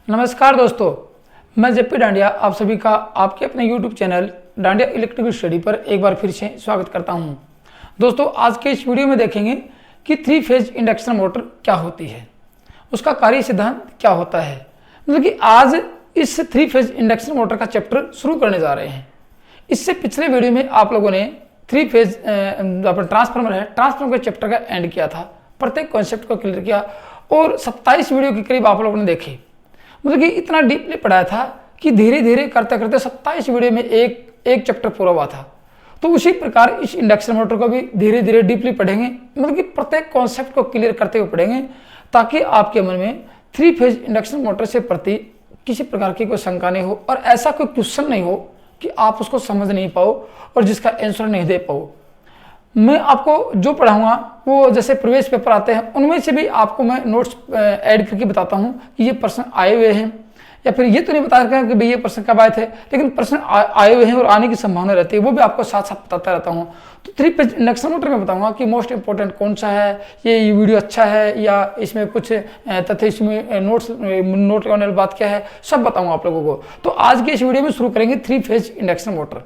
नमस्कार दोस्तों, मैं जेपी डांडिया आप सभी का आपके अपने YouTube channel dandiya electrical study पर एक बार फिर से स्वागत करता हूं। दोस्तों, आज के इस वीडियो में देखेंगे कि 3 फेज इंडक्शन मोटर क्या होती है, उसका कार्य सिद्धांत क्या होता है। मतलब कि आज इस 3 फेज इंडक्शन मोटर का चैप्टर शुरू करने जा रहे हैं। इससे पिछले वीडियो में आप लोगों ने 3 फेज अपना ट्रांसफार्मर है, ट्रांसफार्मर के चैप्टर का एंड किया था, प्रत्येक कॉन्सेप्ट को क्लियर किया और 27 वीडियो के करीब आप लोगों ने देखे। मतलब कि इतना डीपली पढ़ाया था कि धीरे धीरे करते करते 27 वीडियो में एक चैप्टर पूरा हुआ था। तो उसी प्रकार इस इंडक्शन मोटर को भी धीरे धीरे डीपली पढ़ेंगे, मतलब कि प्रत्येक कॉन्सेप्ट को क्लियर करते हुए पढ़ेंगे, ताकि आपके मन में 3 फेज इंडक्शन मोटर से प्रति किसी प्रकार की कोई शंका नहीं हो और ऐसा कोई क्वेश्चन नहीं हो कि आप उसको समझ नहीं पाओ और जिसका आंसर नहीं दे पाओ। मैं आपको जो पढ़ाऊंगा वो जैसे प्रवेश पेपर आते हैं उनमें से भी आपको मैं नोट्स ऐड करके बताता हूं कि ये प्रश्न आए हुए हैं, या फिर ये तो नहीं बता रखा कि भाई ये प्रश्न कब आए थे, लेकिन प्रश्न आए हुए हैं और आने की संभावना रहती है, वो भी आपको साथ साथ बताता रहता हूं। तो 3 फेज इंडक्शन मोटर में बताऊंगा कि मोस्ट इंपॉर्टेंट कौन सा है, ये वीडियो अच्छा है या इसमें कुछ तथ्य, इसमें नोट करने वाली बात क्या है, सब बताऊंगा आप लोगों को। तो आज के इस वीडियो में शुरू करेंगे 3 फेज इंडक्शन मोटर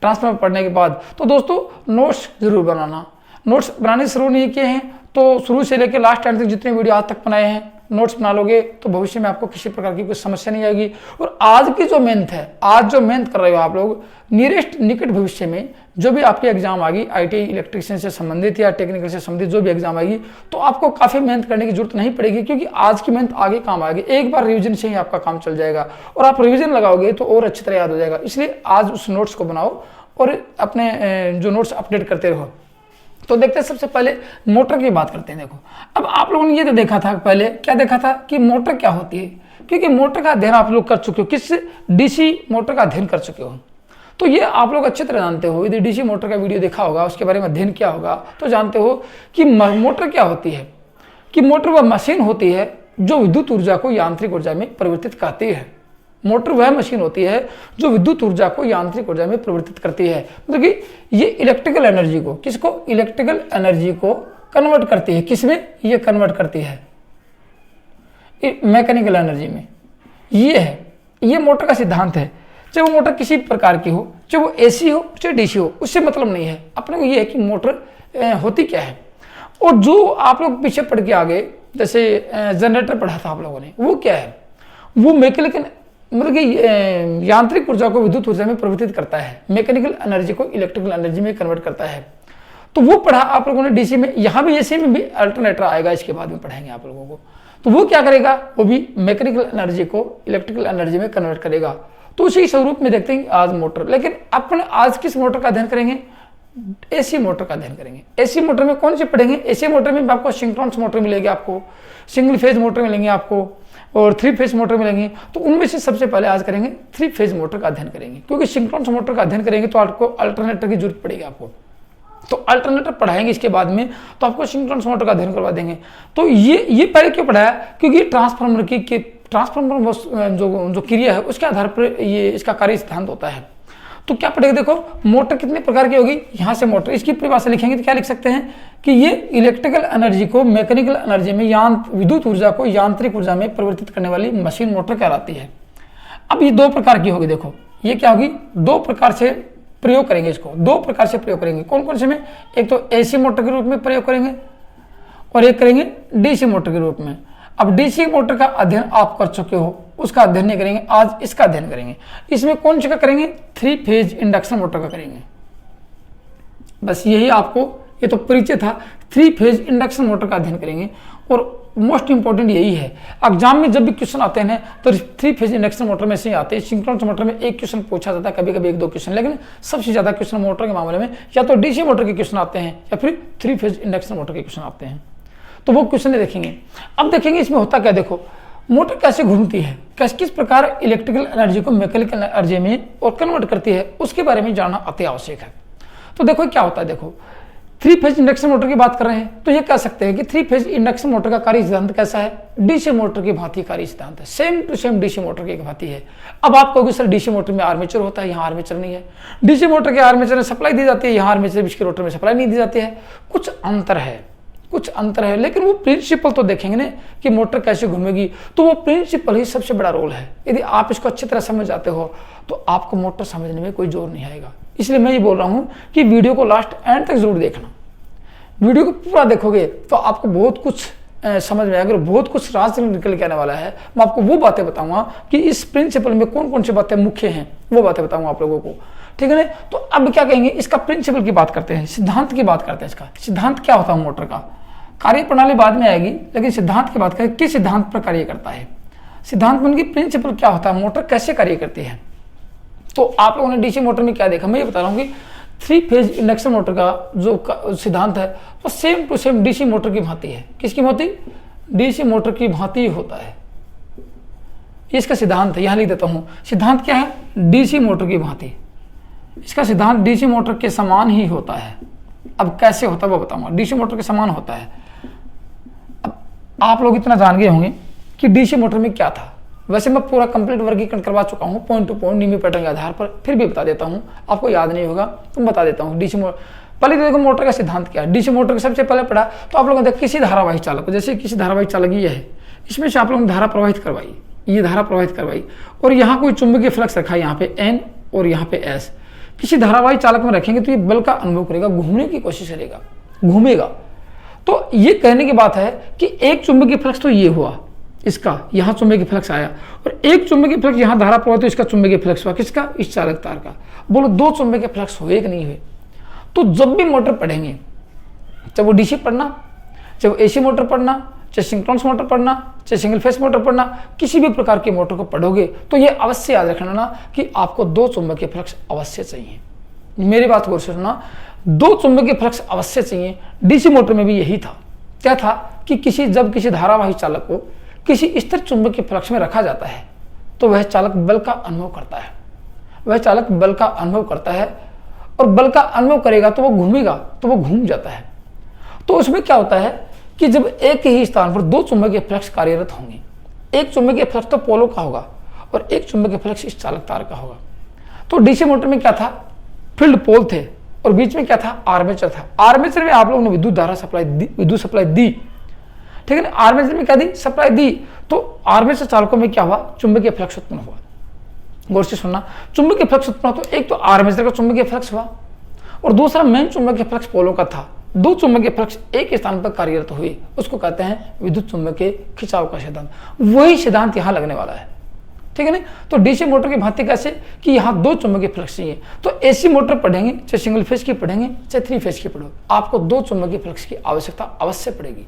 ट्रांसफार्मर पढ़ने के बाद। तो दोस्तों, नोट्स जरूर बनाना। नोट्स बनाने शुरू नहीं किए हैं तो शुरू से लेकर लास्ट टाइम तक जितने वीडियो आज तक बनाए हैं नोट्स बना लोगे तो भविष्य में आपको किसी प्रकार की कोई समस्या नहीं आएगी। और आज की जो मेहनत है, आज जो मेहनत कर रहे हो आप लोग, निकट भविष्य में जो भी आपकी एग्जाम आएगी आईटीआई इलेक्ट्रिशियन से संबंधित या टेक्निकल से संबंधित जो भी एग्जाम आएगी, तो आपको काफ़ी मेहनत करने की जरूरत नहीं पड़ेगी, क्योंकि आज की मेहनत आगे काम आएगी। एक बार रिविजन से ही आपका काम चल जाएगा और आप रिविजन लगाओगे तो और अच्छी तरह याद हो जाएगा। इसलिए आज उस नोट्स को बनाओ और अपने जो नोट्स अपडेट करते रहो। तो देखते हैं, सबसे पहले मोटर की बात करते हैं। देखो, अब आप लोगों ने ये तो देखा था, पहले क्या देखा था कि मोटर क्या होती है, क्योंकि मोटर का अध्ययन आप लोग कर चुके हो, किस डीसी मोटर का अध्ययन कर चुके हो, तो ये आप लोग अच्छी तरह जानते हो। यदि डीसी मोटर का वीडियो देखा होगा, उसके बारे में अध्ययन किया होगा, तो जानते हो कि मोटर क्या होती है। कि मोटर वह मशीन होती है जो विद्युत ऊर्जा को यांत्रिक ऊर्जा में परिवर्तित करती है। मोटर वह मशीन होती है जो विद्युत ऊर्जा को यांत्रिक ऊर्जा में परिवर्तित करती है। मतलब कि ये इलेक्ट्रिकल एनर्जी को, किसको, इलेक्ट्रिकल एनर्जी को कन्वर्ट करती है। किसमें ये कन्वर्ट करती है? मैकेनिकल एनर्जी में। ये है, ये मोटर का सिद्धांत है। चाहे वो मोटर किसी प्रकार की हो, चाहे वो एसी हो चाहे डीसी हो, उससे मतलब नहीं है। अपने को ये है कि मोटर होती क्या है। और जो आप लोग पीछे पढ़ के आगे जैसे जनरेटर पढ़ा था आप लोगों ने, वो क्या है, वो मैकेनिकल, मतलब कि यांत्रिक ऊर्जा को विद्युत ऊर्जा में परिवर्तित करता है, मैकेनिकल एनर्जी को इलेक्ट्रिकल एनर्जी में कन्वर्ट करता है। तो वो पढ़ा आप लोगों ने डीसी में। यहाँ भी एसी में भी अल्टरनेटर आएगा, इसके बाद में पढ़ाएंगे आप लोगों को। तो वो क्या करेगा, वो भी मैकेनिकल एनर्जी को इलेक्ट्रिकल एनर्जी में कन्वर्ट करेगा। तो उसी स्वरूप में देखते हैं आज मोटर। लेकिन अपन आज किस मोटर का अध्ययन करेंगे? एसी मोटर का अध्ययन करेंगे। एसी मोटर में कौन से पढ़ेंगे? एसी मोटर में आपको सिंक्रोनस मोटर मिलेगी, आपको सिंगल फेज मोटर मिलेंगे आपको, और 3 फेज मोटर मिलेंगी। तो उनमें से सबसे पहले आज करेंगे 3 फेज मोटर का अध्ययन करेंगे, क्योंकि सिंक्रोनस मोटर का अध्ययन करेंगे तो आपको अल्टरनेटर की जरूरत पड़ेगी आपको। तो अल्टरनेटर पढ़ाएंगे इसके बाद में, तो आपको सिंक्रोनस मोटर का अध्ययन करवा देंगे। तो ये पहले क्यों पढ़ाया? क्योंकि ट्रांसफार्मर ट्रांसफार्मर जो क्रिया है उसके आधार पर ये इसका कार्य सिद्धांत होता है। तो क्या पढ़ेगा? देखो, मोटर कितने प्रकार की होगी, यहाँ से मोटर, इसकी परिभाषा लिखेंगे तो क्या लिख सकते हैं कि ये इलेक्ट्रिकल एनर्जी को मैकेनिकल एनर्जी में, विद्युत ऊर्जा को यांत्रिक ऊर्जा में परिवर्तित करने वाली मशीन मोटर कहलाती है। अब ये 2 प्रकार की होगी। देखो, ये क्या होगी, 2 प्रकार से प्रयोग करेंगे इसको, 2 प्रकार से प्रयोग करेंगे। कौन कौन से में? एक तो एसी मोटर के रूप में प्रयोग करेंगे और एक करेंगे डीसी मोटर के रूप में। अब डीसी मोटर का अध्ययन आप कर चुके हो, उसका अध्ययन नहीं करेंगे, आज इसका अध्ययन करेंगे। इसमें कौन सा का करेंगे? 3 फेज इंडक्शन मोटर का करेंगे। बस यही आपको, ये तो परिचय था। 3 फेज इंडक्शन मोटर का अध्ययन करेंगे और मोस्ट इंपॉर्टेंट यही है। एग्जाम में जब भी क्वेश्चन आते हैं तो 3 फेज इंडक्शन मोटर में से ही आते हैं। सिंक्रोनस मोटर में एक क्वेश्चन पूछा जाता है, कभी कभी 1-2 क्वेश्चन, लेकिन सबसे ज्यादा क्वेश्चन मोटर के मामले में या तो डीसी मोटर के क्वेश्चन आते हैं या फिर 3 फेज इंडक्शन मोटर के क्वेश्चन आते हैं। तो वो क्वेश्चन देखेंगे। अब देखेंगे इसमें होता क्या। देखो, मोटर कैसे घूमती है, किस प्रकार इलेक्ट्रिकल एनर्जी को मैकेनिकल एनर्जी में और कन्वर्ट करती है, उसके बारे में जानना अति आवश्यक है। तो देखो क्या होता है। देखो, 3 फेज इंडक्शन मोटर की बात कर रहे हैं तो ये कह सकते हैं कि 3 फेज इंडक्शन मोटर का कार्य सिद्धांत कैसा है? डीसी मोटर की भांति कार्य सिद्धांत है, same to same DC motor की भांति है। अब आप कहोगे सर डीसी मोटर में आर्मेचर होता है, यहाँ आर्मेचर नहीं है। डीसी मोटर के आर्मेचर में सप्लाई दी जाती है, यहाँ आर्मेचर इसके रोटर में सप्लाई नहीं दी जाती है। कुछ अंतर है, कुछ अंतर है, लेकिन वो प्रिंसिपल तो देखेंगे ना कि मोटर कैसे घूमेगी। तो वो प्रिंसिपल ही सबसे बड़ा रोल है। यदि आप इसको अच्छी तरह समझ जाते हो तो आपको मोटर समझने में कोई जोर नहीं आएगा। इसलिए मैं ये बोल रहा हूँ कि वीडियो को लास्ट एंड तक जरूर देखना। वीडियो को पूरा देखोगे तो आपको बहुत कुछ समझ में आएगा, बहुत कुछ राज निकल के आने वाला है। मैं आपको वो बातें बताऊंगा कि इस प्रिंसिपल में कौन कौन सी बातें मुख्य हैं, वो बातें बताऊंगा आप लोगों को, ठीक है ना। तो अब क्या कहेंगे, इसका प्रिंसिपल की बात करते हैं, सिद्धांत की बात करते हैं। इसका सिद्धांत क्या होता है मोटर का, कार्य प्रणाली बाद में आएगी, लेकिन सिद्धांत की बात करें किस सिद्धांत पर कार्य करता है, सिद्धांत में प्रिंसिपल क्या होता है, मोटर कैसे कार्य करती है। तो आप लोगों ने डीसी मोटर में क्या देखा, मैं ये बता रहा हूँ कि 3 फेज इंडक्शन मोटर का जो सिद्धांत है वो same to same DC motor की भांति है। किसकी भांति, डीसी मोटर की भांति होता है। इसका सिद्धांत है, यहां लिख देता हूं। सिद्धांत क्या है, डीसी मोटर की भांति। इसका सिद्धांत डीसी मोटर के समान ही होता है। अब कैसे होता है वो बताऊंगा। डीसी मोटर के समान होता है। अब आप लोग इतना जान गए होंगे कि डीसी मोटर में क्या था। वैसे मैं पूरा कंप्लीट वर्गीकरण करवा चुका हूं पॉइंट टू पॉइंट नीमी पैटर्न के आधार पर, फिर भी बता देता हूं, आपको याद नहीं होगा तो बता देता हूं। डीसी मोटर, पहले तो देखो मोटर का सिद्धांत क्या है। डीसी मोटर का सबसे पहले पढ़ा तो आप लोगों ने देखा किसी धारावाही चालक, जैसे किसी धारावाही चालक ये है, इसमें से आप लोगों ने धारा प्रवाहित करवाई, ये धारा प्रवाहित करवाई और यहाँ कोई चुंबकीय फ्लक्स रखा है, यहाँ पे N और यहाँ पे S। किसी धारावाही चालक में रखेंगे तो ये बल का अनुभव करेगा, घूमने की कोशिश करेगा, घूमेगा। तो ये कहने की बात है कि एक चुंबकीय फ्लक्स तो ये हुआ, इसका यहाँ चुंबकीय फ्लक्स आया और एक चुंबकीय फ्लक्स यहाँ धारा प्रवाहित तो इसका चुंबकीय फ्लक्स हुआ, किसका, इस चालक तार का। बोलो 2 चुंबकीय फ्लक्स हुए कि नहीं हुए। तो जब भी मोटर पढ़ेंगे, चाहे वो डीसी पढ़ना, चाहे वो एसी मोटर पढ़ना, चाहे सिंक्रोनस मोटर पढ़ना, चाहे सिंगल फेस मोटर पढ़ना, किसी भी प्रकार की मोटर को पढ़ोगे तो ये अवश्य याद रखना ना कि आपको 2 चुंबकीय फ्लक्स अवश्य चाहिए। मेरी बात गौर से सुनना, 2 चुंबकीय फ्लक्स अवश्य चाहिए। डीसी मोटर में भी यही था। क्या था कि जब किसी धारावाही चालक को किसी स्थिर चुंबकीय फ्लक्स में रखा जाता है तो वह चालक बल का अनुभव करता है, वह चालक बल का अनुभव करता है और बल का अनुभव करेगा तो वो घूमेगा, तो वो घूम जाता है। तो उसमें क्या होता है कि जब एक ही स्थान पर 2 चुंबकीय फ्लक्स कार्यरत होंगे, एक चुंबकीय फ्लक्स तो पोलो का होगा और एक चुंबकीय फ्लक्स इस चालक तार का होगा। तो डीसी मोटर में क्या था, फील्ड पोल थे और बीच में क्या था, आर्मेचर था। आर्मेचर में आप लोगों ने विद्युत धारा सप्लाई दी, विद्युत सप्लाई दी, ठीक है ना। आर्मेचर में क्या दी, सप्लाई दी। तो आर्मेचर चालकों में क्या हुआ, चुंबकीय फ्लक्स उत्पन्न हुआ। गौर से सुनना, चुंबकीय फ्लक्स उत्पन्न तो एक तो आर्मेचर का चुंबकीय फ्लक्स हुआ और दूसरा मेन चुंबकीय फ्लक्स पोलो का था। 2 चुंबकीय फ्लक्स एक स्थान पर कार्यरत हुए, उसको कहते हैं विद्युत चुंबकीय खिंचाव का सिद्धांत। वही सिद्धांत यहाँ लगने वाला है, ठीक है ना। तो डीसी मोटर की भांति कैसे कि यहाँ 2 चुंबकीय फ्लक्स चाहिए। तो एसी मोटर पढ़ेंगे, चाहे सिंगल फेज की पढ़ेंगे, चाहे 3 फेज की पढ़ो, आपको 2 चुंबकीय फ्लक्स की आवश्यकता अवश्य पड़ेगी।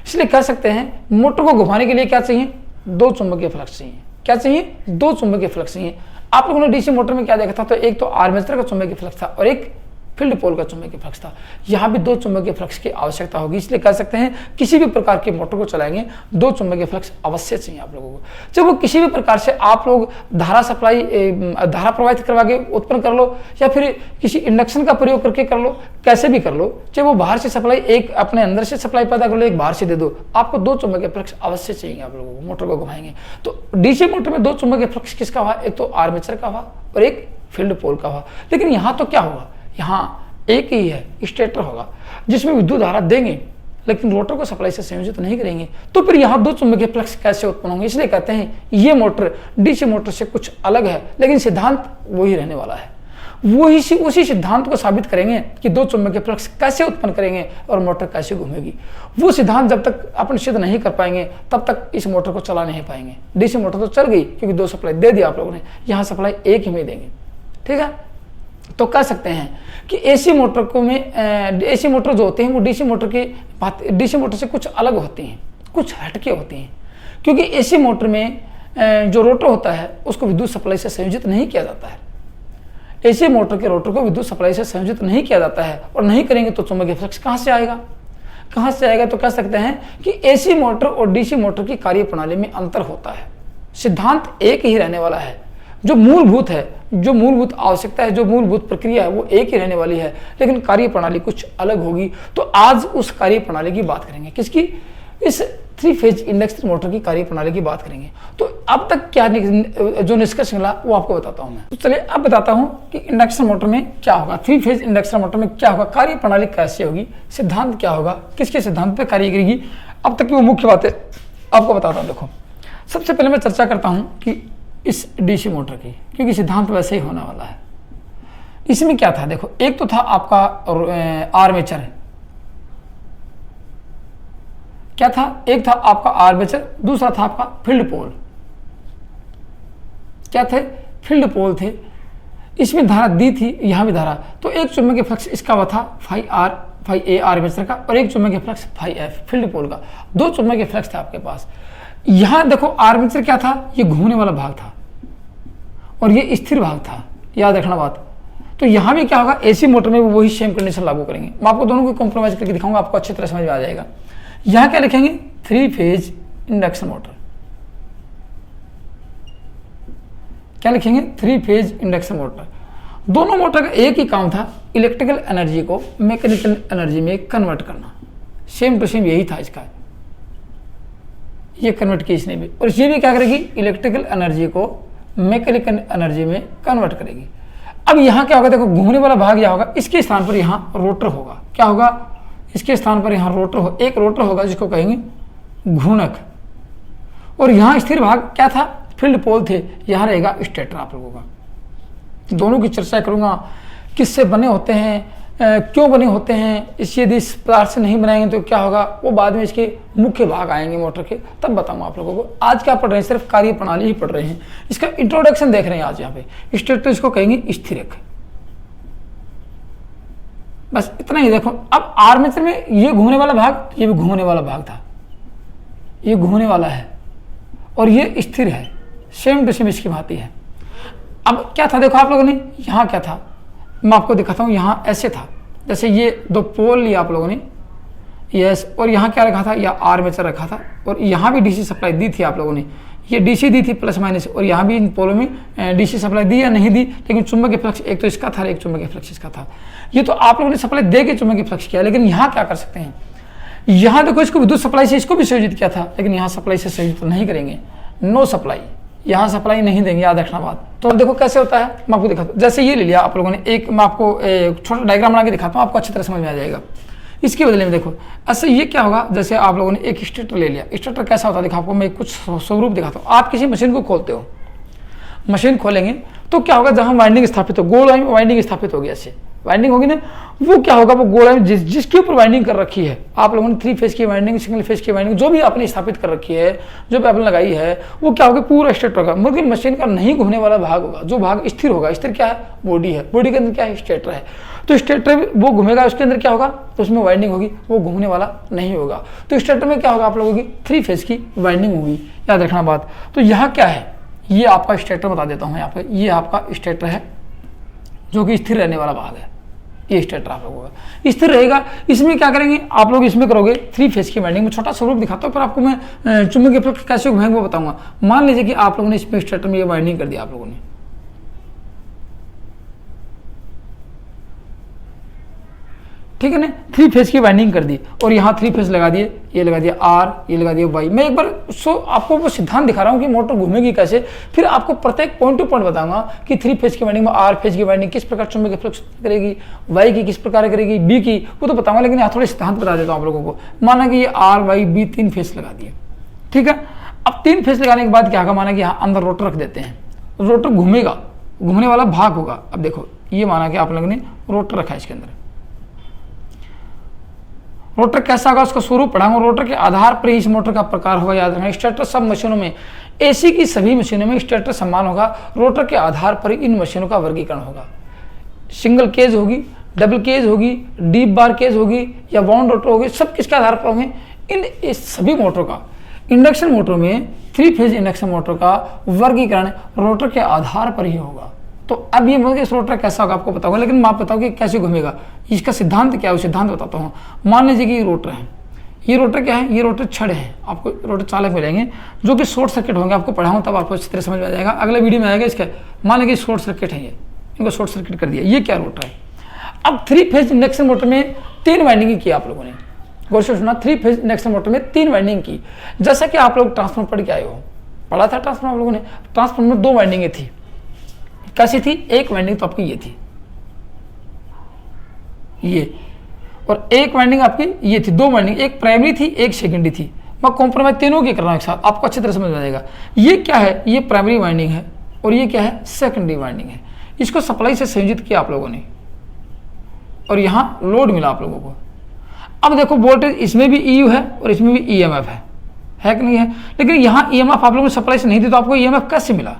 इसलिए कह सकते हैं मोटर को घुमाने के लिए क्या चाहिए, 2 चुंबकीय फ्लक्स चाहिए। क्या चाहिए, 2 चुंबकीय फ्लक्स चाहिए। आप लोगों ने डीसी मोटर में क्या देखा था, तो एक तो आर्मेचर का चुंबकीय फ्लक्स था और एक फील्ड पोल का चुंबकीय फ्लक्स था। यहाँ भी 2 चुंबकीय फ्लक्स की आवश्यकता होगी। इसलिए कह सकते हैं किसी भी प्रकार के मोटर को चलाएंगे 2 चुंबकीय फ्लक्स अवश्य चाहिए आप लोगों को। चाहे वो किसी भी प्रकार से आप लोग धारा सप्लाई, धारा प्रवाहित करवा के उत्पन्न कर लो या फिर किसी इंडक्शन का प्रयोग करके कर लो, कैसे भी कर लो। चाहे वो बाहर से सप्लाई, एक अपने अंदर से सप्लाई पैदा कर लो, एक बाहर से दे दो, आपको 2 चुंबकीय फ्लक्स अवश्य चाहिए आप लोगों को मोटर को घुमाएंगे। तो डीसी मोटर में 2 चुंबकीय फ्लक्स किसका हुआ, एक तो आर्मेचर का हुआ और एक फील्ड पोल का हुआ। लेकिन यहाँ तो क्या होगा, यहाँ एक ही है, स्टेटर होगा जिसमें विद्युत धारा देंगे लेकिन रोटर को सप्लाई से संयोजित नहीं करेंगे। तो फिर यहाँ 2 चुंबकीय फ्लक्स कैसे उत्पन्न होंगे। इसलिए कहते हैं ये मोटर डीसी मोटर से कुछ अलग है, लेकिन सिद्धांत वही रहने वाला है। वही उसी सिद्धांत को साबित करेंगे कि 2 चुंबकीय फ्लक्स कैसे उत्पन्न करेंगे और मोटर कैसे घूमेगी। वो सिद्धांत जब तक अपन सिद्ध नहीं कर पाएंगे तब तक इस मोटर को चला नहीं पाएंगे। डीसी मोटर तो चल गई क्योंकि 2 सप्लाई दे दिया आप लोगों ने, यहाँ सप्लाई एक ही में देंगे, ठीक है। तो कह सकते हैं कि एसी मोटर को में एसी मोटर जो होते हैं वो डीसी मोटर से कुछ अलग होती हैं, कुछ हटके होती हैं। क्योंकि एसी मोटर में जो रोटर होता है उसको विद्युत सप्लाई से संयोजित नहीं किया जाता है। एसी मोटर के रोटर को विद्युत सप्लाई से संयोजित नहीं किया जाता है और नहीं करेंगे तो चुंबकीय फ्लक्स कहाँ से आएगा, कहाँ से आएगा। तो कह सकते हैं कि एसी मोटर और डीसी मोटर की कार्यप्रणाली में अंतर होता है, सिद्धांत एक ही रहने वाला है। जो मूलभूत है, जो मूलभूत आवश्यकता है, जो मूलभूत प्रक्रिया है वो एक ही रहने वाली है, लेकिन कार्यप्रणाली कुछ अलग होगी। तो आज उस कार्यप्रणाली की बात करेंगे, किसकी, इस थ्री फेज इंडक्शन मोटर की कार्यप्रणाली की बात करेंगे। तो अब तक क्या जो निष्कर्ष मिला वो आपको बताता हूं मैं। तो चलिए अब बताता हूं कि इंडक्शन मोटर में क्या होगा, थ्री फेज इंडक्शन मोटर में क्या होगा, कार्यप्रणाली कैसे होगी, सिद्धांत क्या होगा, किसके सिद्धांत पर कार्य करेगी, अब तक की वो मुख्य बातें आपको बताता हूं। देखो, सबसे पहले मैं चर्चा करता हूं कि इस डीसी मोटर की, क्योंकि सिद्धांत वैसे ही होने वाला है। इसमें क्या था, देखो, एक तो था आपका आर्मेचर, क्या था, एक था आपका आर्मेचर, दूसरा था आपका फील्ड पोल। क्या थे, फील्ड पोल थे। इसमें धारा दी थी, यहां भी धारा, तो एक चुंबकीय फ्लक्स इसका हुआ था phi r, phi a armature का, और एक चुंबकीय flux phi f field pole का। दो चुंबकीय फ्लक्स थे आपके पास। यहां देखो आर्मेचर क्या था, ये घूमने वाला भाग था और ये स्थिर भाग था, याद रखना बात। तो यहां भी क्या होगा, एसी मोटर में भी वही सेम कंडीशन लागू करेंगे। मैं आपको दोनों को कॉम्प्रोमाइज करके दिखाऊंगा, आपको अच्छी तरह समझ में आ जाएगा। यहां क्या लिखेंगे, थ्री फेज इंडक्शन मोटर। क्या लिखेंगे, थ्री फेज इंडक्शन मोटर। दोनों मोटर का एक ही काम था, इलेक्ट्रिकल एनर्जी को मैकेनिकल एनर्जी में कन्वर्ट करना। सेम टू सेम यही था इसका, ये कन्वर्ट किया इसने भी, और ये भी क्या करेगी, इलेक्ट्रिकल एनर्जी को मैकेनिकल एनर्जी में कन्वर्ट करेगी। अब यहां क्या होगा, देखो घूमने वाला भाग क्या होगा, इसके स्थान पर यहां रोटर होगा। क्या होगा, इसके स्थान पर यहां रोटर हो, एक रोटर होगा जिसको कहेंगे घूर्णक, और यहां स्थिर भाग क्या था, फील्ड पोल थे, यहां रहेगा स्टेटर आप लोगों का। दोनों की चर्चा करूंगा, किससे बने होते हैं, क्यों बने होते हैं, इस यदि इस पदार्थ से नहीं बनाएंगे तो क्या होगा, वो बाद में इसके मुख्य भाग आएंगे मोटर के, तब बताऊंगा आप लोगों को। आज क्या पढ़ रहे हैं, सिर्फ कार्यप्रणाली ही पढ़ रहे हैं, इसका इंट्रोडक्शन देख रहे हैं आज। यहाँ पे स्टेटर इसको कहेंगे स्थिरक, बस इतना ही। देखो अब आर्मेचर में ये घूमने वाला भाग, ये भी घूमने वाला भाग था, ये घूमने वाला है और ये स्थिर है, सेम टू सेम इसकी भांति है। अब क्या था, देखो आप लोगों ने यहाँ क्या था, मैं आपको दिखाता हूँ। यहाँ ऐसे था, जैसे ये दो पोल लिया आप लोगों ने, यस, और यहाँ क्या रखा था, या आर्मेचर रखा था, और यहाँ भी डीसी सप्लाई दी थी आप लोगों ने, ये डीसी दी थी प्लस माइनस, और यहाँ भी इन पोलों में डीसी सप्लाई दी या नहीं दी, लेकिन चुंबकीय फ्लक्स एक तो इसका था, एक चुंबकीय फ्लक्स इसका था। ये तो आप लोगों ने सप्लाई दे के चुंबकीय फ्लक्स किया, लेकिन यहाँ क्या कर सकते हैं, यहाँ देखो इसको विद्युत सप्लाई से इसको भी संयोजित किया था, लेकिन यहाँ सप्लाई से संयोजित नहीं करेंगे, नो सप्लाई, यहाँ सप्लाई नहीं देंगे, याद रखना बात। तो देखो कैसे होता है, मैं आपको दिखाता हूँ। जैसे ये ले लिया आप लोगों ने, एक मैं आपको छोटा डायग्राम बना के दिखाता हूँ, आपको अच्छी तरह समझ में आ जाएगा। इसके बदले में देखो ऐसे ये क्या होगा, जैसे आप लोगों ने एक स्टेटर ले लिया। स्टेटर कैसा होता है, देखो आपको मैं कुछ स्वरूप दिखाता हूँ। आप किसी मशीन को खोलते हो, मशीन खोलेंगे तो क्या होगा, जहाँ वाइंडिंग स्थापित हो, गोल वाइंडिंग स्थापित होगी, ऐसे वाइंडिंग होगी ना, वो क्या होगा, वो गोल जिसके ऊपर वाइंडिंग कर रखी है आप लोगों ने, थ्री फेज की वाइंडिंग, सिंगल फेज की वाइंडिंग जो भी आपने स्थापित कर रखी है, जो भी आपने लगाई है, वो क्या होगा, पूरा स्टेटर होगा। मगर मशीन का नहीं घूमने वाला भाग होगा, जो भाग स्थिर होगा। स्थिर क्या है, बॉडी है, बॉडी के अंदर क्या है, स्टेटर है। तो स्टेटर वो घूमेगा, उसके अंदर क्या होगा, तो उसमें वाइंडिंग होगी, वो घूमने वाला नहीं होगा। तो स्टेटर में क्या होगा, आप लोगों की थ्री फेज की वाइंडिंग होगी, याद रखना बात। तो यहाँ क्या है, ये आपका स्टेटर बता देता हूँ। यहाँ पे ये आपका स्टेटर है, जो कि स्थिर रहने वाला भाग है। ये स्टेटर आप लोगों का स्थिर रहेगा। इसमें क्या करेंगे आप लोग, इसमें करोगे थ्री फेज की वाइंडिंग में। छोटा स्वरूप दिखाता हूँ, पर आपको मैं चुंबकीय फ्लक्स कैसे घुमाएंगे वो बताऊंगा। मान लीजिए कि आप लोगों ने इसमें स्टेटर में ये वाइंडिंग कर दिया आप लोगों ने, ठीक है ना, थ्री फेज की वाइंडिंग कर दी, और यहाँ थ्री फेज लगा दिए, ये लगा दिया आर, ये लगा दिया वाई। मैं एक बार आपको वो सिद्धांत दिखा रहा हूँ कि मोटर घूमेगी कैसे, फिर आपको प्रत्येक पॉइंट टू पॉइंट बताऊंगा कि थ्री फेज की वाइंडिंग में आर फेज की वाइंडिंग किस प्रकार चुंबकीय फ्लक्स करेगी, वाई की किस प्रकार करेगी, बी की वो तो बताऊंगा, लेकिन यहाँ थोड़े सिद्धांत बता देता हूँ आप लोगों को। माना कि ये आर वाई बी तीन फेज लगा दिए, ठीक है। अब तीन फेज लगाने के बाद क्या होगा, माना कि यहाँ अंदर रोटर रख देते हैं, रोटर घूमेगा, घूमने वाला भाग होगा। अब देखो ये माना कि आप लोगों ने रोटर रखा है, इसके अंदर रोटर कैसा होगा, उसका स्वरूप पढ़ाऊंगा। रोटर के आधार पर इस मोटर का प्रकार होगा, याद रखना। स्टेटर सब मशीनों में, एसी की सभी मशीनों में स्टेटर समान होगा। रोटर के आधार पर इन मशीनों का वर्गीकरण होगा। सिंगल केज होगी, डबल केज होगी, डीप बार केज होगी, या वाउंड रोटर होगी, सब किसके आधार पर होंगे, इन सभी मोटरों का। इंडक्शन मोटर में, थ्री फेज इंडक्शन मोटर का वर्गीकरण रोटर के आधार पर ही होगा। तो अब ये मतलब रोटर कैसा होगा आपको बताऊंगा, लेकिन मैं आप बताऊँ कि कैसे घूमेगा, इसका सिद्धांत क्या है, वो सिद्धांत बताता हूँ। मान लीजिए कि ये रोटर है, ये रोटर क्या है, ये रोटर छड़ है, आपको रोटर चालक मिलेंगे जो कि शॉर्ट सर्किट होंगे। आपको पढ़ाऊँ तब आपको अच्छी तरह समझ में आ जाएगा, अगले वीडियो में आएगा इसका। मान लीजिए शॉर्ट सर्किट है, ये इनको शॉर्ट सर्किट कर दिया, ये क्या रोटर है। अब थ्री फेज इंडक्शन मोटर में तीन वाइंडिंग की आप लोगों ने, गौर से सुनना, 3 फेज इंडक्शन मोटर में 3 वाइंडिंग की। जैसा कि आप लोग ट्रांसफार्मर पढ़ के आए हो, पढ़ा था ट्रांसफार्मर आप लोगों ने। ट्रांसफार्मर में 2 वाइंडिंगें थी। कैसी थी? एक वाइंडिंग तो आपकी ये थी, ये, और एक वाइंडिंग आपकी ये थी। 2 वाइंडिंग, एक प्राइमरी थी, एक सेकेंडरी थी। मैं कॉम्प्रोमाइज तीनों की कर रहा हूँ एक साथ, आपको अच्छी तरह समझ में आ जाएगा। ये क्या है? ये प्राइमरी वाइंडिंग है और ये क्या है? सेकेंडरी वाइंडिंग है। इसको सप्लाई से संयोजित किया आप लोगों ने और यहाँ लोड मिला आप लोगों को। अब देखो वोल्टेज इसमें भी EU है और इसमें भी EMF है कि नहीं है? लेकिन यहाँ EMF आप लोगों ने सप्लाई से नहीं दी, तो आपको EMF कैसे मिला?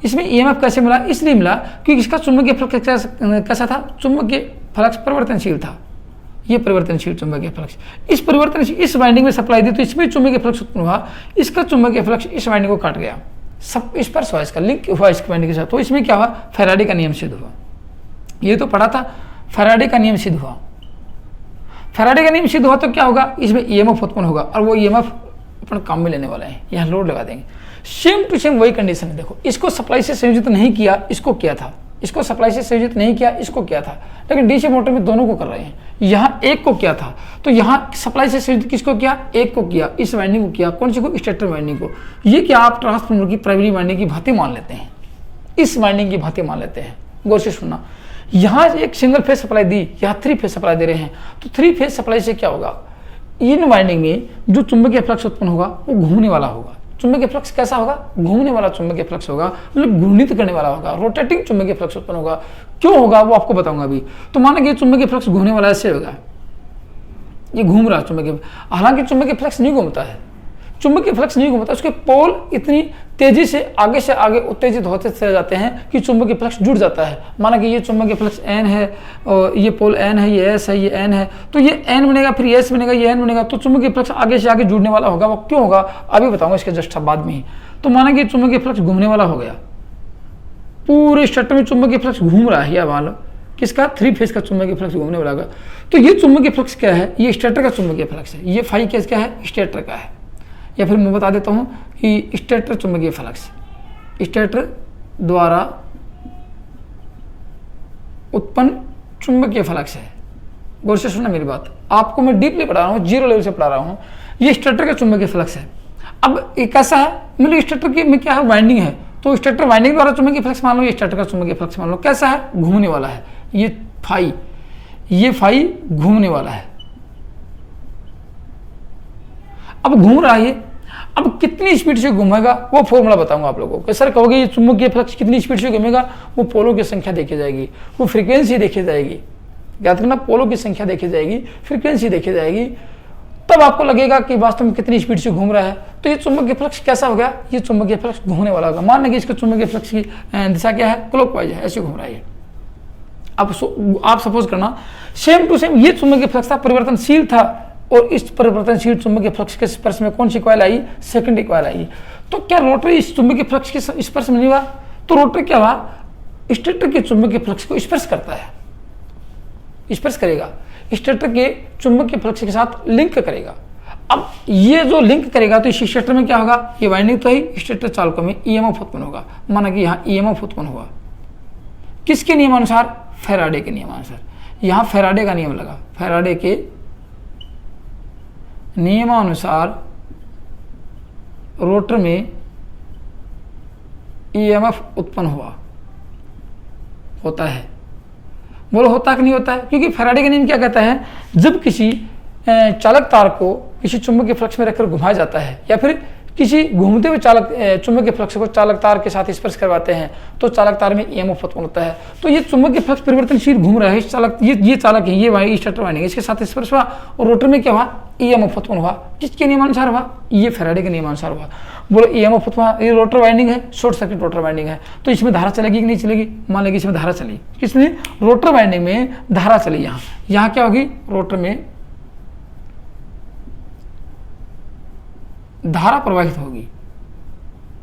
इसमें EMF कैसे मिला? इसलिए मिला क्योंकि इसका चुंबकीय फ्लक्स कैसा था? चुंबकीय फ्लक्स परिवर्तनशील था। ये परिवर्तनशील चुंबकीय फ्लक्स, इस परिवर्तनशील इस वाइंडिंग में सप्लाई दी तो इसमें चुंबकीय फ्लक्स उत्पन्न हुआ। इसका चुंबकीय फ्लक्स इस वाइंडिंग को काट गया, सब स्पर्श हुआ, इसका लिंक हुआ इस वाइंडिंग के साथ। तो इसमें क्या हुआ? फैराडे का नियम सिद्ध हुआ। ये तो पढ़ा था, फैराडे का नियम सिद्ध हुआ। फैराडे का नियम सिद्ध हुआ तो क्या होगा? इसमें EMF उत्पन्न होगा और वो EMF अपन काम में लेने वाला है, यहाँ लोड लगा देंगे। सेम टू सेम वही कंडीशन है। देखो, इसको सप्लाई से संयोजित नहीं किया, इसको किया था। इसको सप्लाई से संयोजित नहीं किया, इसको किया था। लेकिन डीसी मोटर में दोनों को कर रहे हैं। यहाँ एक को किया था तो यहाँ सप्लाई से संयोजित किसको किया? एक को किया, इस वाइंडिंग को किया। कौन सी को? स्टेटर वाइंडिंग को। ये क्या आप ट्रांसफार्मर की प्राइमरी वाइंडिंग की भांति मान लेते हैं, इस वाइंडिंग की भांति मान लेते हैं। गौर से सुनना, यहाँ एक सिंगल फेज सप्लाई दी, यहाँ 3 फेज सप्लाई दे रहे हैं। तो 3 फेज सप्लाई से क्या होगा? इन वाइंडिंग में जो चुंबकीय फ्लक्स उत्पन्न होगा वो घूमने वाला होगा। चुंबकीय फ्लक्स कैसा होगा? घूमने वाला चुंबकीय फ्लक्स होगा, मतलब घूर्णित करने वाला होगा, रोटेटिंग चुंबकीय फ्लक्स उत्पन्न होगा। क्यों होगा वो आपको बताऊंगा अभी। तो माना कि चुंबकीय फ्लक्स घूमने वाला ऐसे होगा, ये घूम रहा चुंबकीय, हालांकि चुंबकीय फ्लक्स नहीं घूमता है, चुंबकीय फ्लक्स नहीं घूमता, उसके पोल इतनी तेजी से आगे उत्तेजित होते चले जाते हैं कि चुंबकीय फ्लक्स जुड़ जाता है। माना कि ये चुंबकीय फ्लक्स N है और ये पोल N है, ये S है, ये N है, तो ये N बनेगा, फिर ये S बनेगा, ये N बनेगा। तो चुंबकीय फ्लक्स आगे से आगे जुड़ने वाला होगा। वो क्यों होगा अभी बताऊंगा, इसके जस्ट बाद में ही। तो माना कि चुंबकीय फ्लक्स घूमने वाला हो गया, पूरे स्टेटर में चुंबकीय फ्लक्स घूम रहा है, या मान लो किसका? 3 फेज का चुंबकीय फ्लक्स घूमने वाला होगा। तो ये चुंबकीय फ्लक्स क्या है? ये स्टेटर का चुंबकीय फ्लक्स है। ये फाई केस क्या है? स्टेटर का है। या फिर मैं बता देता हूं कि स्टेटर चुंबकीय फ्लक्स, स्टेटर द्वारा उत्पन्न चुंबकीय फ्लक्स है। गौर से सुनना मेरी बात, आपको मैं डीपली पढ़ा रहा हूँ, 0 लेवल से पढ़ा रहा हूँ। ये स्टेटर का चुंबकीय फ्लक्स है। अब ये कैसा है? मतलब स्टेटर की में क्या है? वाइंडिंग है, तो स्टेटर वाइंडिंग द्वारा चुंबकीय फ्लक्स मान लो, ये स्टेटर का चुंबकीय फ्लक्स मान लो। कैसा है? घूमने वाला है। ये फाई घूमने वाला है। अब घूम रहा है, अब कितनी स्पीड से घूमेगा वो फॉर्मूला बताऊंगा आप लोगों को। सर कहोगे ये चुंबकीय फ्लक्स कितनी स्पीड से घूमेगा? वो पोलों की संख्या देखी जाएगी, वो फ्रीक्वेंसी देखी जाएगी। याद रखना, पोलों की संख्या देखी जाएगी, फ्रीक्वेंसी देखी जाएगी, तब आपको लगेगा कि वास्तव में कितनी स्पीड से घूम रहा है। तो ये चुंबकीय फ्लक्स कैसा हो गया? ये चुंबकीय फ्लक्स घूमने वाला होगा। मान लेंगे इसका चुंबकीय फ्लक्स की दिशा क्या है? क्लॉकवाइज है, ऐसे घूम रहा है। अब आप सपोज करना सेम टू सेम ये चुंबकीय फ्लक्स था, परिवर्तनशील था, और इस परिवर्तनशील चुंबकीय फ्लक्स के स्पर्श में कौन सी कॉइल आई? सेकेंडरी कॉइल आई। तो क्या रोटर इस चुंबकीय फ्लक्स के स्पर्श में नहीं हुआ? तो रोटर क्या हुआ? स्टेटर के चुंबकीय फ्लक्स को स्पर्श करता है, स्पर्श करेगा, स्टेटर के चुंबकीय फ्लक्स के साथ लिंक करेगा। अब ये जो लिंक करेगा तो इस स्टेटर में क्या होगा? ये वाइंडिंग तो ही, स्टेटर चालकों में EMF उत्पन्न होगा। माना कि यहाँ EMF उत्पन्न हुआ, किसके नियमानुसार? फैराडे के नियमानुसार। यहाँ फैराडे का नियम लगा, फैराडे के नियमानुसार रोटर में EMF उत्पन्न होता है। बोलो होता कि नहीं होता है? क्योंकि फैराडे का नियम क्या कहता है? जब किसी चालक तार को किसी चुंबकीय फ्लक्स में रखकर घुमाया जाता है, या फिर किसी घूमते हुए चुंबकीय फ्लक्स को चालक तार के साथ स्पर्श करवाते हैं, तो चालक तार में EMF उत्पन्न होता है। तो ये चुंबकीय फ्लक्स परिवर्तनशील घूम रहा है, इस चालक ये चालक है, ये स्टेटर वाइंडिंग, इसके साथ स्पर्श हुआ और रोटर में क्या हुआ? EMF उत्पन्न हुआ। किसके नियमानुसार हुआ? ये फैराडे के नियमानुसार हुआ। बोलो EMF उत्पन्न हुआ, ये रोटर वाइंडिंग है, शॉर्ट सर्किट रोटर वाइंडिंग है, तो इसमें धारा चलेगी कि नहीं चलेगी? मान लेगी इसमें धारा चली, किसमें? रोटर वाइंडिंग में धारा चली। यहाँ क्या होगी? रोटर में धारा प्रवाहित होगी,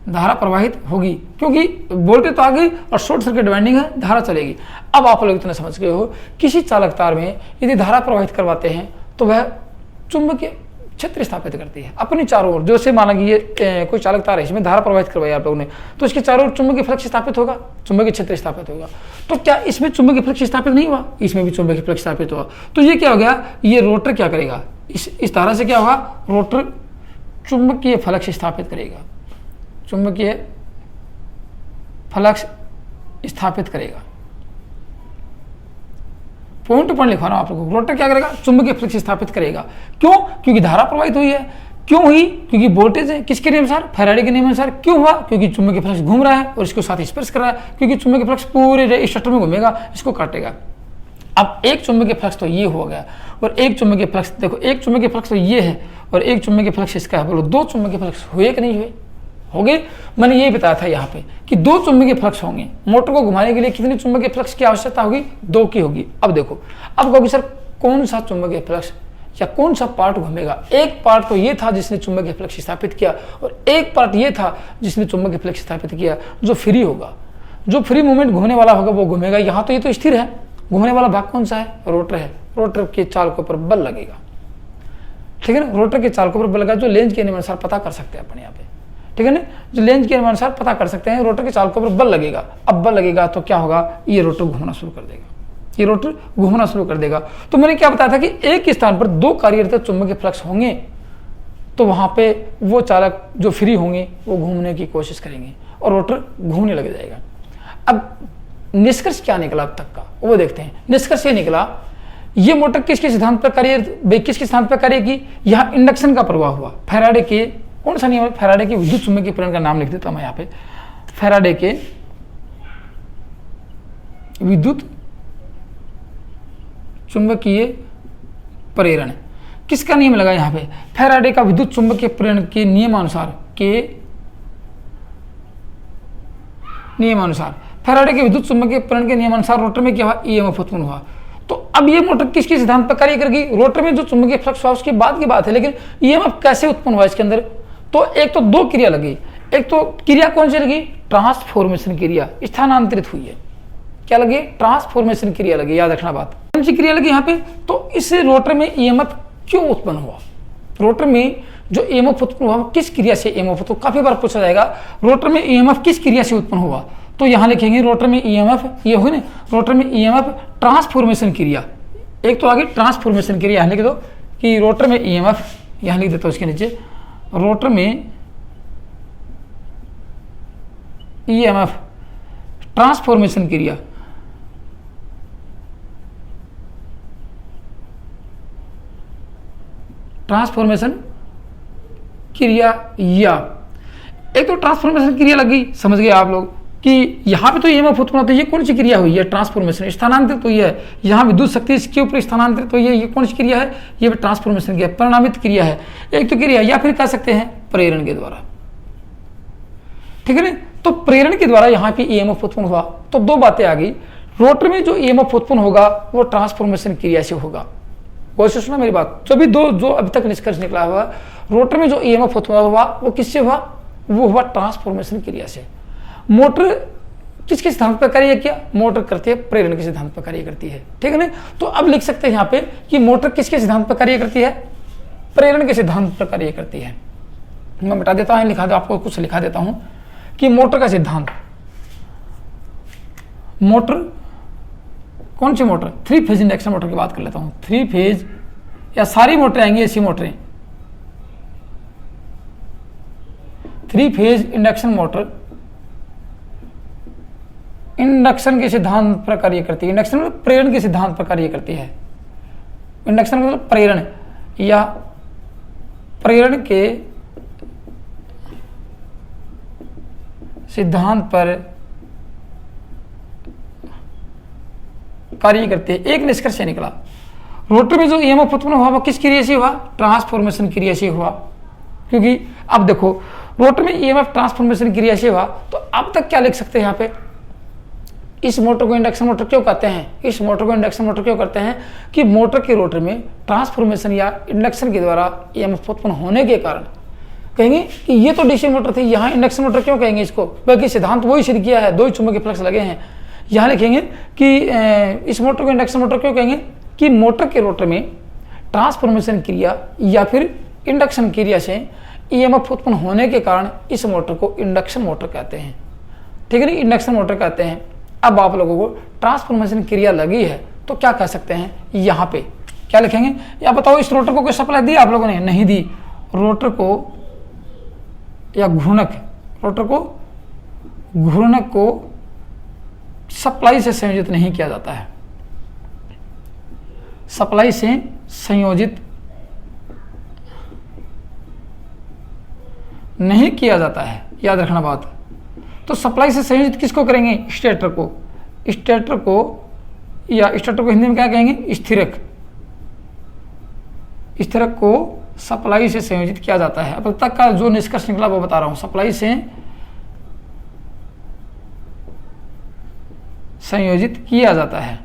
धारा प्रवाहित होगी, क्योंकि वोल्टेज तो आ गई और शॉर्ट सर्किट वाइंडिंग है, धारा चलेगी। अब आप लोग इतना समझ गए हो, किसी चालक तार में यदि धारा प्रवाहित करवाते हैं तो वह चुंबकीय क्षेत्र स्थापित करती है अपनी चारों ओर। जैसे माना कि ये कोई चालक तार है, इसमें धारा प्रवाहित करवाई आप लोगों ने, तो इसके चारों ओर चुंबकीय फ्लक्स स्थापित होगा, चुंबकीय क्षेत्र स्थापित होगा। तो क्या इसमें चुंबकीय फ्लक्स स्थापित नहीं हुआ? इसमें भी चुंबकीय फ्लक्स स्थापित हुआ। तो ये क्या हो गया? ये रोटर क्या करेगा? इस तरह से क्या होगा, रोटर चुंबकीय फ्लक्स स्थापित करेगा, चुंबकीय फ्लक्स स्थापित करेगा। पॉइंट टू पॉइंट लिखवा रहा हूं आप लोगों को, रोटर क्या करेगा, चुंबकीय फ्लक्स स्थापित करेगा। क्यों? क्योंकि धारा प्रवाहित हुई है। क्यों हुई? क्योंकि वोल्टेज है किसके नियम अनुसार, फैराडे के नियम अनुसार। क्यों हुआ? क्योंकि चुंबकीय फ्लक्स घूम रहा है और इसको साथ स्पर्श कर रहा है, क्योंकि चुंबकीय फ्लक्स पूरे स्ट्रक्चर में घूमेगा, इसको काटेगा। अब एक चुंबकीय फ्लक्स तो ये हो गया और एक चुंबकीय फ्लक्स, देखो एक चुंबकीय फ्लक्स तो ये है और एक चुंबकीय फ्लक्स इसका है। बोलो दो चुंबकीय फ्लक्स हुए कि नहीं हुए? हो गए। मैंने ये बताया था यहाँ पे कि दो चुंबकीय फ्लक्स होंगे। मोटर को घुमाने के लिए कितने चुंबकीय फ्लक्स की आवश्यकता होगी? दो की होगी। अब देखो, अब कहोगे सर कौन सा चुंबकीय फ्लक्स या कौन सा पार्ट घूमेगा? एक पार्ट तो ये था जिसने चुंबकीय फ्लक्स स्थापित किया और एक पार्ट ये था जिसने चुंबकीय फ्लक्स स्थापित किया, जो फ्री होगा, जो फ्री मूवमेंट घूमने वाला होगा वो घूमेगा। यहाँ तो ये तो स्थिर है, घूमने वाला भाग कौन सा है? रोटर है। रोटर के चाल के ऊपर बल लगेगा, ठीक है ना। रोटर के चाल के ऊपर बल लगा, जो लेंज के नियम अनुसार पता कर सकते हैं अपन यहाँ पे, ठीक है ना। जो लेंज के नियम अनुसार पता कर सकते हैं, रोटर के चाल के ऊपर बल लगेगा। अब बल लगेगा तो क्या होगा, ये रोटर घूमना शुरू कर देगा, ये रोटर घूमना शुरू कर देगा। तो मैंने क्या बताया था कि एक स्थान पर दो कार्यरत चुंबकीय फ्लक्स होंगे तो वहां पे वो चालक जो फ्री होंगे वो घूमने की कोशिश करेंगे और रोटर घूमने लग जाएगा। अब निष्कर्ष क्या निकला अब तक का वो देखते हैं। निष्कर्ष ये निकला, ये मोटर किसके सिद्धांत पर कार्य, किसके सिद्धांत पर कार्य की? यहाँ इंडक्शन का प्रभाव हुआ। फैराडे के कौन सा नियम है? फैराडे के विद्युत चुंबकीय प्रेरण का नाम लिख देता हूं मैं यहाँ पे। फैराडे के विद्युत चुंबकीय प्रेरण, किसका नियम लगा यहाँ पे? फैराडे का विद्युत चुंबकीय प्रेरण के नियमानुसार, फैराडे के विद्युत चुंबकीय प्रेरण के नियमानुसार रोटर में क्या हुआ? ईएमएफ उत्पन्न हुआ। तो अब ये मोटर किसके सिद्धांत पर कार्य करेगी? रोटर में जो चुंबकीय फ्लक्स हुआ उसकी बात की बात है, लेकिन ईएमएफ कैसे उत्पन्न हुआ इसके अंदर? तो एक तो दो क्रिया लगी। एक तो क्रिया कौन सी लगी? ट्रांसफॉर्मेशन क्रिया, स्थानांतरित हुई है। क्या लगी? ट्रांसफॉर्मेशन क्रिया लगी। याद रखना बात, कौन सी क्रिया लगी यहाँ पे? तो इस रोटर में ईएमएफ क्यों उत्पन्न हुआ? रोटर में जो ईएमएफ उत्पन्न हुआ किस क्रिया से ईएमएफ? तो काफी बार पूछा जाएगा रोटर में ईएमएफ किस क्रिया से उत्पन्न हुआ। तो यहां लिखेंगे रोटर में ईएमएफ, ये हुई ना, रोटर में ईएमएफ ट्रांसफॉर्मेशन क्रिया। एक तो आगे ट्रांसफॉर्मेशन क्रिया यहां लिख दो कि रोटर में ईएमएफ, यहां लिख देता हूं इसके नीचे, रोटर में ईएमएफ ट्रांसफॉर्मेशन क्रिया। ट्रांसफॉर्मेशन क्रिया, या एक तो ट्रांसफॉर्मेशन क्रिया लगी, समझ गए आप लोग कि यहाँ पे तो ईएमएफ उत्पन्न होता है। ये कौन सी क्रिया हुई है? ट्रांसफॉर्मेशन, स्थानांतरित हुई है। यहाँ विद्युत शक्ति इसके ऊपर स्थानांतरित हुई है। ये कौन सी क्रिया है? ये ट्रांसफॉर्मेशन क्रिया, परिणामित क्रिया है। एक तो क्रिया, या फिर कह सकते हैं प्रेरण के द्वारा, ठीक है ना। तो प्रेरण के द्वारा यहाँ पे ईएमएफ उत्पन्न हुआ। तो दो बातें आ गई, रोटर में जो ईएमएफ उत्पन्न होगा वो ट्रांसफॉर्मेशन क्रिया से होगा। कोशिश सुना मेरी बात, जो अभी तक निष्कर्ष निकला हुआ, रोटर में जो ईएमएफ उत्पन्न हुआ वो किससे हुआ? वो हुआ ट्रांसफॉर्मेशन क्रिया से। मोटर किसके सिद्धांत पर कार्य किया? मोटर करती है प्रेरण के सिद्धांत पर कार्य करती है, ठीक है ना। तो अब लिख सकते हैं यहाँ पे कि मोटर किसके सिद्धांत पर कार्य करती है? प्रेरण के सिद्धांत पर कार्य करती है। मैं बता देता हूँ, लिखा दो आपको, कुछ लिखा देता हूँ कि मोटर का सिद्धांत, मोटर कौन सी motor? Three phase induction motor की बात कर लेता हूँ। थ्री फेज या सारी मोटर आएंगी ऐसी मोटरें, three phase induction motor induction के सिद्धांत पर कार्य करती है। इंडक्शन मतलब प्रेरण के सिद्धांत पर कार्य करती है। इंडक्शन मतलब प्रेरण या प्रेरण के सिद्धांत पर कार्य करते हैं। एक निष्कर्ष निकला, रोटर में जो ईएमएफ उत्पन्न हुआ वो किस क्रिया से हुआ? ट्रांसफॉर्मेशन क्रिया से हुआ। क्योंकि अब देखो रोटर में ईएमएफ ट्रांसफॉर्मेशन क्रिया से हुआ, तो अब तक क्या लिख सकते हैं यहाँ पे? इस मोटर को इंडक्शन मोटर क्यों कहते हैं? इस मोटर को इंडक्शन मोटर क्यों करते हैं? कि मोटर के रोटर में ट्रांसफॉर्मेशन या इंडक्शन के द्वारा ईएमएफ उत्पन्न होने के कारण कहेंगे कि ये तो डीसी मोटर थी, यहाँ इंडक्शन मोटर क्यों कहेंगे इसको? बल्कि सिद्धांत वही सिद्ध किया है, दो ही चुंबकीय फ्लक्स लगे हैं। यहाँ लिखेंगे कि इस मोटर को इंडक्शन मोटर क्यों कहेंगे? कि मोटर के रोटर में ट्रांसफॉर्मेशन क्रिया या फिर इंडक्शन क्रिया से ईएमएफ उत्पन्न होने के कारण इस मोटर को इंडक्शन मोटर कहते हैं, ठीक है ना, इंडक्शन मोटर कहते हैं। अब आप लोगों को ट्रांसफॉर्मेशन क्रिया लगी है तो क्या कह सकते हैं यहाँ पे? क्या लिखेंगे? या बताओ इस रोटर को कोई सप्लाई दी आप लोगों ने? नहीं दी। रोटर को या रोटर को घूर्णक को सप्लाई से संयोजित नहीं किया जाता है, सप्लाई से संयोजित नहीं किया जाता है, याद रखना बात। तो सप्लाई से संयोजित किसको करेंगे? स्टेटर को। स्टेटर को या स्टेटर को हिंदी में क्या कहेंगे? स्थिरक। स्थिरक को सप्लाई से संयोजित किया जाता है। अब तक का जो निष्कर्ष निकला वो बता रहा हूं, सप्लाई से संयोजित किया जाता है।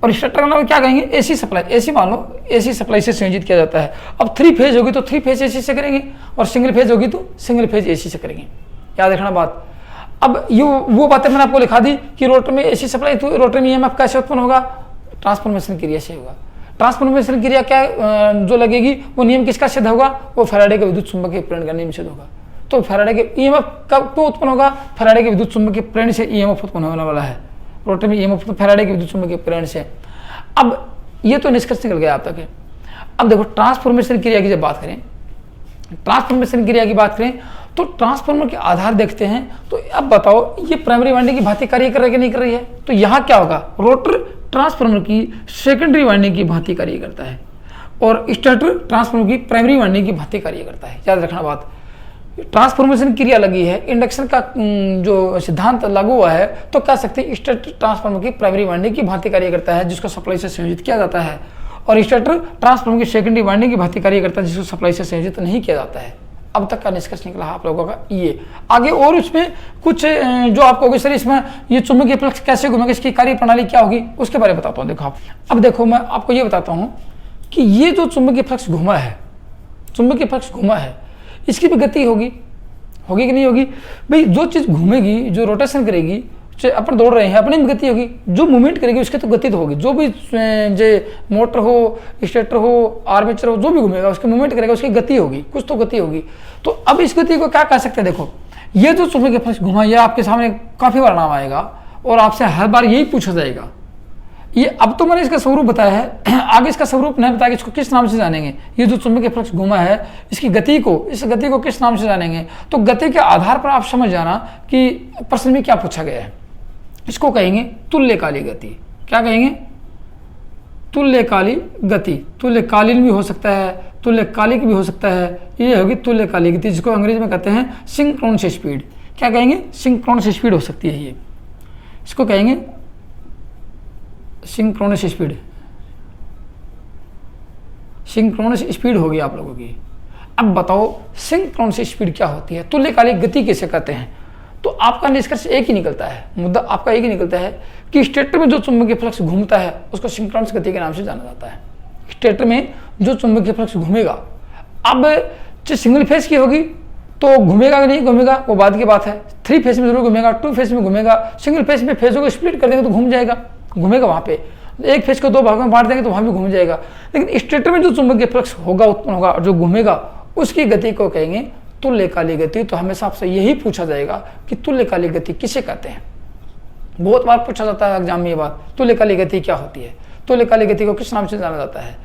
और स्टेटर में क्या कहेंगे? AC supply. एसी मान लो, एसी सप्लाई से संयोजित किया जाता है। अब 3 फेज होगी तो 3 फेज एसी से करेंगे, और सिंगल फेज होगी तो सिंगल फेज एसी से करेंगे। याद रखना बात। अब ये वो बातें मैंने आपको लिखा दी कि रोटर में एसी सप्लाई, तो रोटर में ईएमएफ कैसे उत्पन्न होगा? ट्रांसफॉर्मेशन क्रिया से होगा। ट्रांसफॉर्मेशन क्रिया क्या जो लगेगी वो नियम किसका सिद्ध होगा? वो फैराडे के विद्युत चुंबकीय प्रेरण का नियम सिद्ध होगा। तो फैराडे के ईएमएफ कब तो उत्पन्न होगा? फैराडे के विद्युत चुंबकीय प्रेरण से ईएमएफ उत्पन्न होने वाला है। रोटर में ईएमएफ तो फैराडे के विद्युत चुंबकीय प्रेरण से। अब ये तो निष्कर्ष निकल गया आप तक। अब देखो ट्रांसफॉर्मेशन क्रिया की जब बात करें, ट्रांसफॉर्मेशन क्रिया की बात करें तो ट्रांसफॉर्मर के आधार देखते हैं। तो अब बताओ ये प्राइमरी वाइंडिंग की भांति कार्य कर रही है कि नहीं कर रही है? तो यहाँ क्या होगा? रोटर ट्रांसफॉर्मर की सेकेंडरी वाइंडिंग की भांति कार्य करता है और स्टेटर ट्रांसफॉर्मर की प्राइमरी वाइंडिंग की भांति कार्य करता है। याद रखना बात। ट्रांसफॉर्मेशन क्रिया लगी है, इंडक्शन का जो सिद्धांत लागू हुआ है, तो कह सकते हैं स्टेटर ट्रांसफॉर्मर की प्राइमरी वाइंडिंग की भांति कार्य करता है जिसको सप्लाई से संयोजित किया जाता है, और स्टेटर ट्रांसफॉर्मर की सेकेंडरी वाइंडिंग की भांति कार्य करता है जिसको सप्लाई से संयोजित नहीं किया जाता है। अब तक का निष्कर्ष निकला आप लोगों का ये। आगे और उसमें कुछ जो आपको होगी, सर इसमें ये चुंबकीय फ्लक्स कैसे घूमेगा, इसकी कार्य प्रणाली क्या होगी, उसके बारे में बताता हूँ। देखो आप, अब देखो मैं आपको ये बताता हूँ कि ये जो चुंबकीय फ्लक्स घुमा है, चुंबकीय फ्लक्स घुमा है, इसकी भी गति होगी कि नहीं होगी? भाई जो चीज़ घूमेगी, जो रोटेशन करेगी, अपन दौड़ रहे हैं, अपनी भी गति होगी। जो मूवमेंट करेगी उसकी तो गति तो होगी। जो भी जो मोटर हो, स्टेटर हो, आर्मेचर हो, जो भी घूमेगा उसकी मूवमेंट करेगा, उसकी गति होगी, कुछ तो गति होगी। तो अब इस गति को क्या कह सकते हैं? देखो ये जो चुंबकीय फ्लक्स घुमा, ये आपके सामने काफी बार नाम आएगा और आपसे हर बार यही पूछा जाएगा। ये अब तो मैंने इसका स्वरूप बताया है, आगे इसका स्वरूप नहीं बताया कि इसको किस नाम से जानेंगे। ये जो चुंबकीय फ्लक्स घुमा है, इसकी गति को, इस गति को किस नाम से जानेंगे? तो गति के आधार पर आप समझ जाना कि प्रश्न में क्या पूछा गया है। इसको कहेंगे तुल्यकाली गति। क्या कहेंगे? तुल्यकाली गति। तुल्यकालीन भी हो सकता है, तुल्यकालिक भी हो सकता है। ये होगी तुल्यकाली गति, जिसको अंग्रेजी में कहते हैं सिंक्रोनस स्पीड। क्या कहेंगे? सिंक्रोनस स्पीड हो सकती है ये, इसको कहेंगे सिंक्रोनस स्पीड। सिंक्रोनस स्पीड होगी आप लोगों की। अब बताओ सिंक्रोनस स्पीड क्या होती है, तुल्यकालिक गति किसे कहते हैं? तो आपका निष्कर्ष एक ही निकलता है, मुद्दा आपका एक ही निकलता है कि स्टेटर में जो चुंबकीय फ्लक्स घूमता है उसको सिंक्रोनस गति के नाम से जाना जाता है। स्टेटर में जो चुंबकीय फ्लक्स घूमेगा, अब जो सिंगल फेज की होगी तो घूमेगा कि नहीं घूमेगा वो बाद की बात है। 3 फेज में जरूर घूमेगा, 2 फेज में घूमेगा। सिंगल फेज में फेजों को स्प्लिट कर देंगे तो घूम जाएगा, घूमेगा वहाँ पे। एक फेज को 2 भागों में बांट देंगे तो वहाँ भी घूम जाएगा। लेकिन स्टेटर में जो चुंबकीय फ्लक्स होगा, उत्पन्न होगा, और जो घूमेगा उसकी गति को कहेंगे तुल्यकालिक गति। तो हमेशा आपसे यही पूछा जाएगा कि तुल्यकालिक गति किसे कहते हैं। बहुत बार पूछा जाता है एग्जाम में ये बात, तुल्यकालिक गति क्या होती है, तुल्यकालिक गति को किस नाम से जाना जाता है,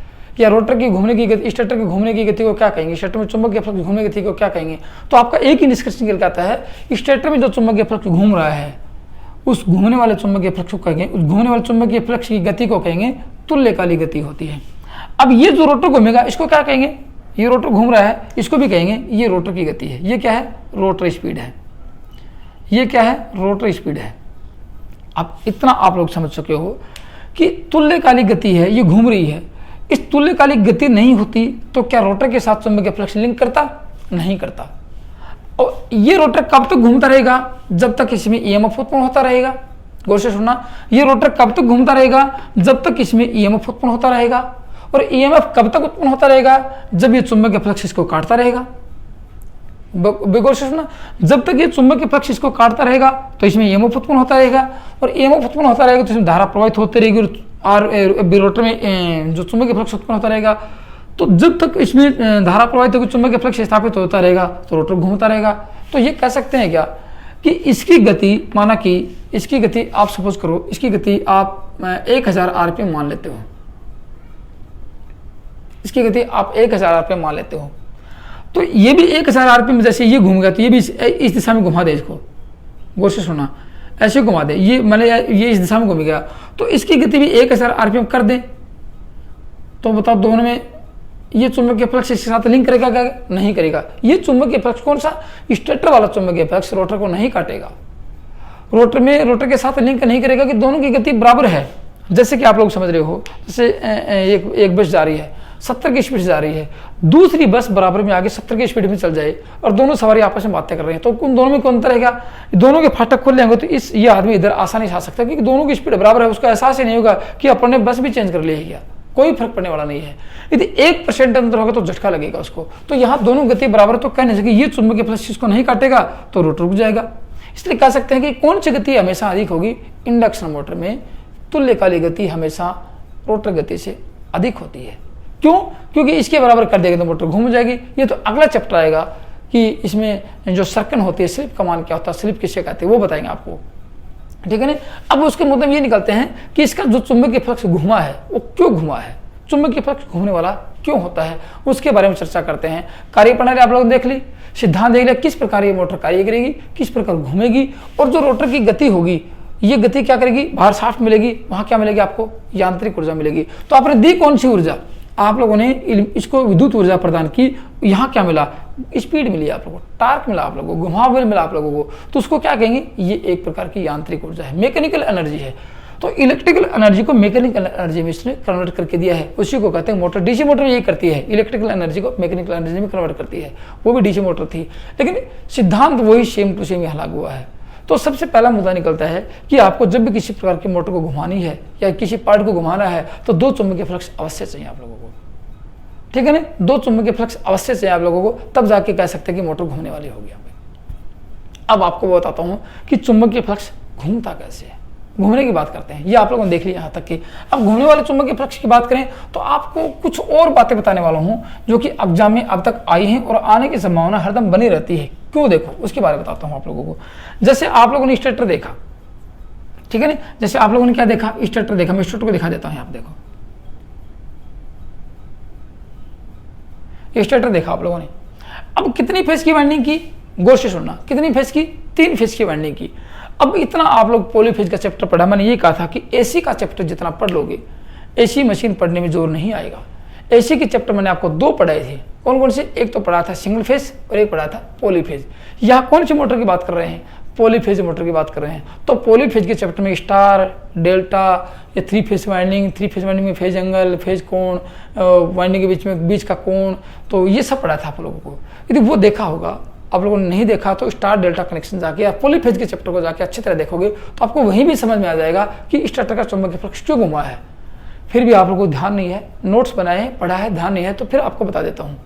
या रोटर की घूमने की गति, स्टेटर की घूमने की गति को क्या कहेंगे, स्टेटर में चुंबकीय फ्लक्स घूमने की गति को क्या कहेंगे। तो आपका एक ही निष्कर्ष निकल आता है, स्टेटर में जो चुंबकीय फ्लक्स घूम रहा है उस घूमने वाले चुंबकीय फ्लक्स को कहेंगे, उस घूमने वाले चुंबकीय फ्लक्स की गति को कहेंगे तुल्यकालिक गति होती है। अब ये जो रोटर घूमेगा इसको क्या कहेंगे? ये रोटर घूम रहा है, इसको भी कहेंगे ये रोटर की गति है। ये क्या है? रोटर स्पीड है। ये क्या है? रोटर स्पीड है। अब इतना आप लोग समझ चुके हो कि तुल्यकालिक गति है, ये घूम रही है। इस तुल्यकालिक गति नहीं होती तो क्या रोटर के साथ चुंबकीय फ्लक्स लिंक करता? नहीं करता। और ये रोटर कब तक घूमता रहेगा? जब तक इसमें ईएमएफ उत्पन्न होता रहेगा। गौर से सुनना, ये रोटर कब तक घूमता रहेगा? जब तक इसमें ईएमएफ उत्पन्न होता रहेगा। और ईएमएफ कब तक उत्पन्न होता रहेगा? जब ये चुंबकीय फ्लक्स इसको काटता रहेगा। गौर से सुनना, जब तक ये चुंबकीय फ्लक्स इसको काटता रहेगा तो इसमें ईएमएफ उत्पन्न होता रहेगा, और ईएमएफ उत्पन्न होता रहेगा तो इसमें धारा प्रवाहित होती रहेगी, और रोटर में जो चुंबकीय फ्लक्स उत्पन्न होता रहेगा। तो जब तक इसमें धारा प्रवाहित होगी, चुंबकीय फ्लक्स स्थापित होता रहेगा तो रोटर घूमता रहेगा। तो ये कह सकते हैं क्या कि इसकी गति, माना कि इसकी गति आप सपोज करो, इसकी गति आप 1000 आरपीएम मान लेते हो। इसकी गति आप 1000 आरपीएम मान लेते हो, तो ये भी 1000 आरपीएम जैसे ये घूमेगा तो ये भी इस दिशा में घुमा दे, इसको गौर से सुनना, ऐसे घुमा दे, ये मतलब ये इस दिशा में घूमेगा, तो इसकी गति भी 1000 आरपीएम कर दे, तो बताओ दोनों में ये चुंबकीय फ्लक्स इसके साथ लिंक करेगा क्या? नहीं करेगा। ये चुंबकीय फ्लक्स कौन सा? स्टेटर वाला चुंबकीय फ्लक्स रोटर को नहीं काटेगा, रोटर के साथ लिंक नहीं करेगा कि दोनों की गति बराबर है। जैसे कि आप लोग समझ रहे हो, जैसे एक बस जा रही है 70 की स्पीड से जा रही है, दूसरी बस बराबर में आगे 70 की स्पीड में चल जाए और दोनों सवारी आपस में बातें कर रहे हैं, तो उन दोनों में कौन अंतर रहेगा? दोनों के फाटक खोल लेंगे तो ये आदमी इधर आसानी से आ सकता है क्योंकि दोनों की स्पीड बराबर है, उसका एहसास ही नहीं होगा कि अपन ने बस भी चेंज कर ली है क्या, कोई फर्क पड़ने वाला नहीं है। यदि 1% अंतर होगा तो झटका लगेगा उसको। तो यहाँ दोनों गति बराबर तो कह नहीं सके, ये चुंबकीय फ्लक्स इसको नहीं काटेगा तो रोटर रुक जाएगा। इसलिए कह सकते हैं कि कौन सी गति हमेशा अधिक होगी? इंडक्शन मोटर में तुल्यकालिक गति हमेशा रोटर गति से अधिक होती है। क्यों? क्योंकि इसके बराबर कर देगा तो मोटर घूम जाएगी। ये तो अगला चैप्टर आएगा कि इसमें जो सर्कन होती है, स्लिप का मान क्या होता है, स्लिप किसे कहते हैं, वो बताएंगे आपको, ठीक है ना। अब उसके मतलब ये निकलते हैं कि इसका जो चुंबकीय फ्लक्स घुमा है वो क्यों घुमा है, चुंबकीय फ्लक्स घूमने वाला क्यों होता है, उसके बारे में चर्चा करते हैं। कार्यप्रणाली आप लोग देख ली, सिद्धांत देख लिया, किस प्रकार ये मोटर कार्य करेगी, किस प्रकार घूमेगी, और जो रोटर की गति होगी ये गति क्या करेगी, बाहर शाफ्ट मिलेगी, वहां क्या मिलेगी आपको, यांत्रिक ऊर्जा मिलेगी। तो आपने दी कौन सी ऊर्जा, आप लोगों ने इसको विद्युत ऊर्जा प्रदान की, यहाँ क्या मिला, स्पीड मिली आप लोगों को, टार्क मिला आप लोगों को, घुमाव मिला आप लोगों को, तो उसको क्या कहेंगे, ये एक प्रकार की यांत्रिक ऊर्जा है, मैकेनिकल एनर्जी है। तो इलेक्ट्रिकल एनर्जी को मैकेनिकल एनर्जी में इसने कन्वर्ट करके दिया है, उसी को कहते हैं मोटर। डीसी मोटर यही करती है, इलेक्ट्रिकल एनर्जी को मैकेनिकल एनर्जी में कन्वर्ट करती है, वो भी डीसी मोटर थी, लेकिन सिद्धांत वही सेम टू सेम यहाँ लागू हुआ है। तो सबसे पहला मुद्दा निकलता है कि आपको जब भी किसी प्रकार की मोटर को घुमानी है या किसी पार्ट को घुमाना है तो दो चुंबकीय फ्लक्स अवश्य चाहिए आप लोगों को, ठीक है ना, दो चुंबकीय फ्लक्स अवश्य चाहिए आप लोगों को, तब जाके कह सकते हैं कि मोटर घूमने वाली होगी। अब आपको बताता हूं कि चुंबकीय फ्लक्स घूमता कैसे है, घूमने की बात करते हैं, ये आप लोगों ने देख लिया यहाँ तक कि अब घूमने वाले चुंबकीय फ्लक्स की बात करें तो आपको कुछ और बातें बताने वाला हूं जो कि एग्जाम में अब तक आई हैं और आने की संभावना हरदम बनी रहती है। क्यों, देखो उसके बारे में बताता हूं आप लोगों को। जैसे आप लोगों ने स्टेटर देखा, ठीक है ना, जैसे आप लोगों ने क्या देखा, स्टेटर देखा, मैं स्टेटर को दिखा देता हूं, आप देखो स्टेटर देखा आप लोगों ने। अब कितनी फेज की वाइंडिंग की, गौर से सुनना, कितनी फेज की, 3 फेज की वाइंडिंग की। अब इतना आप लोग पॉलीफेज का चैप्टर पढ़ा, मैंने ये कहा था कि एसी का चैप्टर जितना पढ़ लोगे एसी मशीन पढ़ने में जोर नहीं आएगा। एसी के चैप्टर मैंने आपको 2 पढ़ाए थे, कौन कौन से, एक तो पढ़ा था सिंगल फेज और एक पढ़ा था पॉलीफेज। यहाँ कौन सी मोटर की बात कर रहे हैं, पॉलीफेज मोटर की बात कर रहे हैं। तो पॉलीफेज के चैप्टर में स्टार, डेल्टा, या 3 फेज वाइंडिंग, 3 फेज वाइंडिंग में फेज एंगल, फेज कोण, वाइंडिंग के बीच का कोण, तो ये सब पढ़ा था आप लोगों को। यदि वो देखा होगा, आप लोगों ने नहीं देखा तो स्टार डेल्टा कनेक्शन जाके या पॉलीफेज के चैप्टर को जाके अच्छी तरह देखोगे तो आपको वहीं भी समझ में आ जाएगा कि स्टेटर का चुंबकीय फ्लक्स क्यों घुमा है। फिर भी आप लोगों को ध्यान नहीं है, नोट्स बनाए हैं, पढ़ा है, ध्यान नहीं है, तो फिर आपको बता देता हूँ,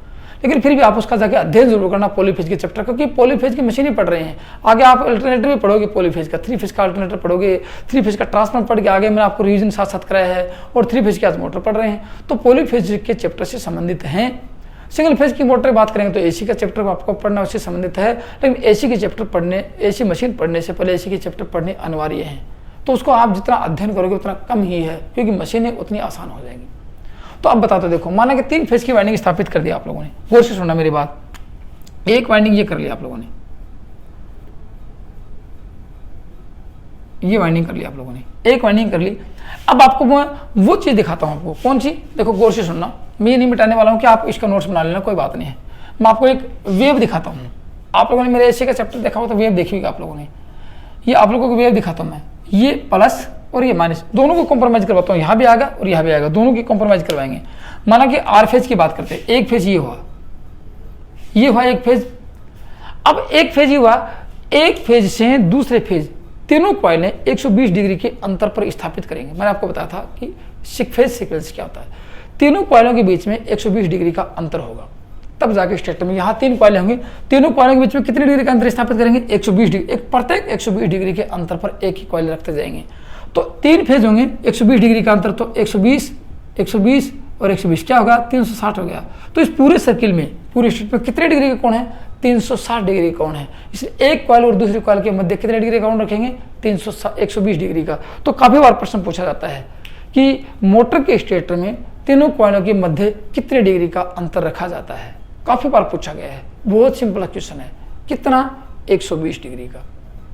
लेकिन फिर भी आप उसका जाके अध्ययन जरूर करना पॉलीफेज के चैप्टर, क्योंकि पॉलीफेज की मशीन ही पढ़ रहे हैं। आगे आप अल्टरनेटर भी पढ़ोगे पॉलीफेज का, 3 फेज का अल्टरनेटर पढ़ोगे, 3 फेज का ट्रांसफार्मर पढ़ के आगे मैंने आपको रिवीजन साथ साथ कराया है, और 3 फेज के आज मोटर पढ़ रहे हैं, तो पॉलीफेज के चैप्टर से संबंधित हैं। सिंगल फेज की मोटर की बात करेंगे तो एसी का चैप्टर आपको पढ़ना उससे संबंधित है, लेकिन एसी के चैप्टर पढ़ने, एसी मशीन पढ़ने से पहले एसी के चैप्टर पढ़ने अनिवार्य हैं। तो उसको आप जितना अध्ययन करोगे उतना कम ही है, क्योंकि मशीनें उतनी आसान हो जाएंगी। तो अब बताते देखो, माना कि 3 फेज की वाइंडिंग स्थापित कर दिया आप लोगों ने, गौर से सुनना मेरी बात, एक वाइंडिंग ये कर लिया आप लोगों ने, ये वाइंडिंग कर लिया आप लोगों ने, एक वाइंडिंग कर ली। अब आपको मैं वो चीज दिखाता हूं, आपको कौन सी, देखो गौर से सुनना, मैं ये नहीं मिटाने वाला हूं कि आप इसका नोट्स बना लेना, कोई बात नहीं है। मैं आपको एक वेव दिखाता हूं, आप लोगों ने मेरे एसी का चैप्टर देखा हो तो वेव देखिएगा आप लोगों ने, ये आप लोगों को वेव दिखाता हूं मैं, ये प्लस और ये माइनस, दोनों को कॉम्प्रोमाइज करवाता हूँ, यहाँ भी आएगा और यहाँ भी आएगा, दोनों की कॉम्प्रोमाइज करवाएंगे। माना कि आर फेज की बात करते हैं, एक फेज ये हुआ एक फेज। अब एक फेज ये हुआ, एक फेज से दूसरे फेज तीनों कॉइलें 120 डिग्री के अंतर पर स्थापित करेंगे। मैंने आपको बताया था कि फेज सीक्वेंस क्या होता है, तीनों कॉइलों के बीच में 120 डिग्री का अंतर होगा, तब जाके स्टेटर में यहाँ 3 कॉइलें होंगी, तीनों कॉइलों के बीच में कितनी डिग्री का अंतर स्थापित करेंगे, 120 डिग्री, एक प्रत्येक 120 डिग्री के अंतर पर एक ही कॉइल रखते जाएंगे। तो 3 फेज होंगे, 120 डिग्री का अंतर, तो 120, 120 और 120 क्या होगा, 360 हो गया। तो इस पूरे सर्किल में, पूरे स्टेट में कितने डिग्री का कोण है, 360 डिग्री का कोण है। इसलिए एक कॉइल और दूसरी कॉइल के मध्य कितने डिग्री का कोण रखेंगे, 120 डिग्री का। तो काफी बार प्रश्न पूछा जाता है कि मोटर के स्टेटर में तीनों कॉइलों के मध्य कितने डिग्री का अंतर रखा जाता है। काफी बार पूछा गया है, बहुत सिंपल क्वेश्चन है। कितना? 120 डिग्री का।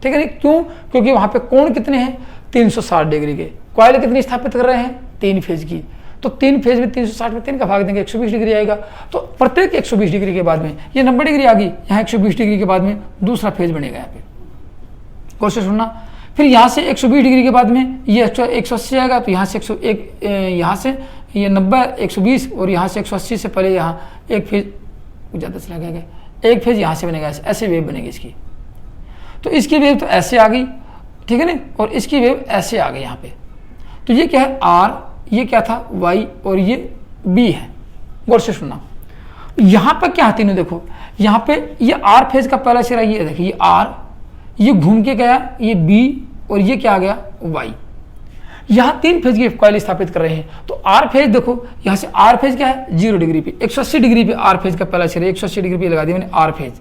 ठीक है, क्यों? क्योंकि वहां पे कोण कितने हैं? 360 डिग्री के। कॉइल कितनी स्थापित कर रहे हैं? 3 फेज की। तो 3 फेज में 360 में 3 का भाग देंगे, 120 डिग्री आएगा। तो प्रत्येक 120 डिग्री के बाद में ये 90 डिग्री आ गई, यहाँ 120 डिग्री के बाद में दूसरा फेज बनेगा। यहाँ पे क्वेश्चन सुनना, फिर यहाँ से 120 डिग्री के बाद में ये 180 आएगा, तो यहाँ से 101, यहाँ से ये 90, 120 और यहाँ से 180 से पहले यहाँ एक फेज ज़्यादा चला गया, एक फेज यहाँ से बनेगा, ऐसे वेव बनेगी इसकी। तो इसकी वेव तो ऐसे आ गई, ठीक है ना, और इसकी वेव ऐसे आ गई यहाँ पे। तो ये क्या है? आर, ये क्या था? वाई, और ये बी है। गौर से सुनना, यहाँ पर क्या है? तीनों देखो, यहाँ पे ये आर फेज का पहला सिरा, ये देखिए ये आर, ये घूम के गया ये बी, और ये क्या आ गया? वाई। यहाँ 3 फेज की कॉइल स्थापित कर रहे हैं। तो आर फेज देखो, यहाँ से आर फेज क्या है? 0 डिग्री पे, 180 डिग्री पे आर फेज का पहला सिरा, 180 डिग्री पे लगा दिया मैंने आर फेज।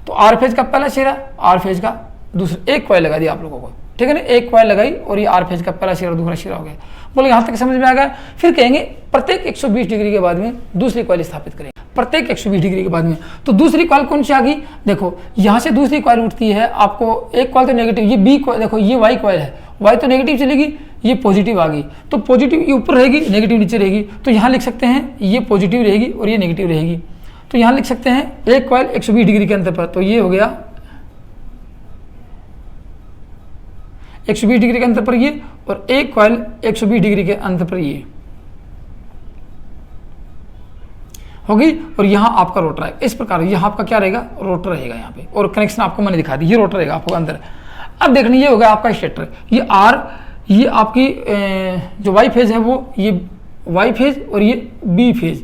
तो आर फेज का पहला सिरा, आर फेज का दूसरा, एक कॉइल लगा दिया आप लोगों को, ठीक है ना, एक कॉइल लगाई और ये आर फेज का पहला सिरा और दूसरा सिरा हो गया। बोले यहाँ तक समझ में आ गया। फिर कहेंगे प्रत्येक 120 डिग्री के बाद में दूसरी कॉइल स्थापित करेंगे, प्रत्येक 120 डिग्री के बाद में। तो दूसरी कॉइल कौन सी आ गई? देखो यहाँ से दूसरी कॉइल उठती है, आपको एक कॉइल तो नेगेटिव, ये बी कॉइल, देखो ये वाई कॉइल है, वाई तो नेगेटिव चलेगी, ये पॉजिटिव आ गई। तो पॉजिटिव ये ऊपर रहेगी, नेगेटिव नीचे रहेगी। तो यहाँ लिख सकते हैं ये पॉजिटिव रहेगी और ये नेगेटिव रहेगी। तो यहाँ लिख सकते हैं एक कॉइल 120 डिग्री के अंतर पर, तो ये हो गया 120 डिग्री के अंतर पर ये, और एक कॉइल 120 डिग्री के अंतर पर ये होगी। और यहाँ आपका रोटर है। इस प्रकार यहाँ आपका क्या रहेगा? रोटर रहेगा यहाँ पे, और कनेक्शन आपको मैंने दिखा दी, ये रोटर रहेगा आपको अंदर। अब देखना, ये हो गया आपका स्टेटर, ये आर, ये आपकी जो वाई फेज है वो ये वाई फेज और ये बी फेज,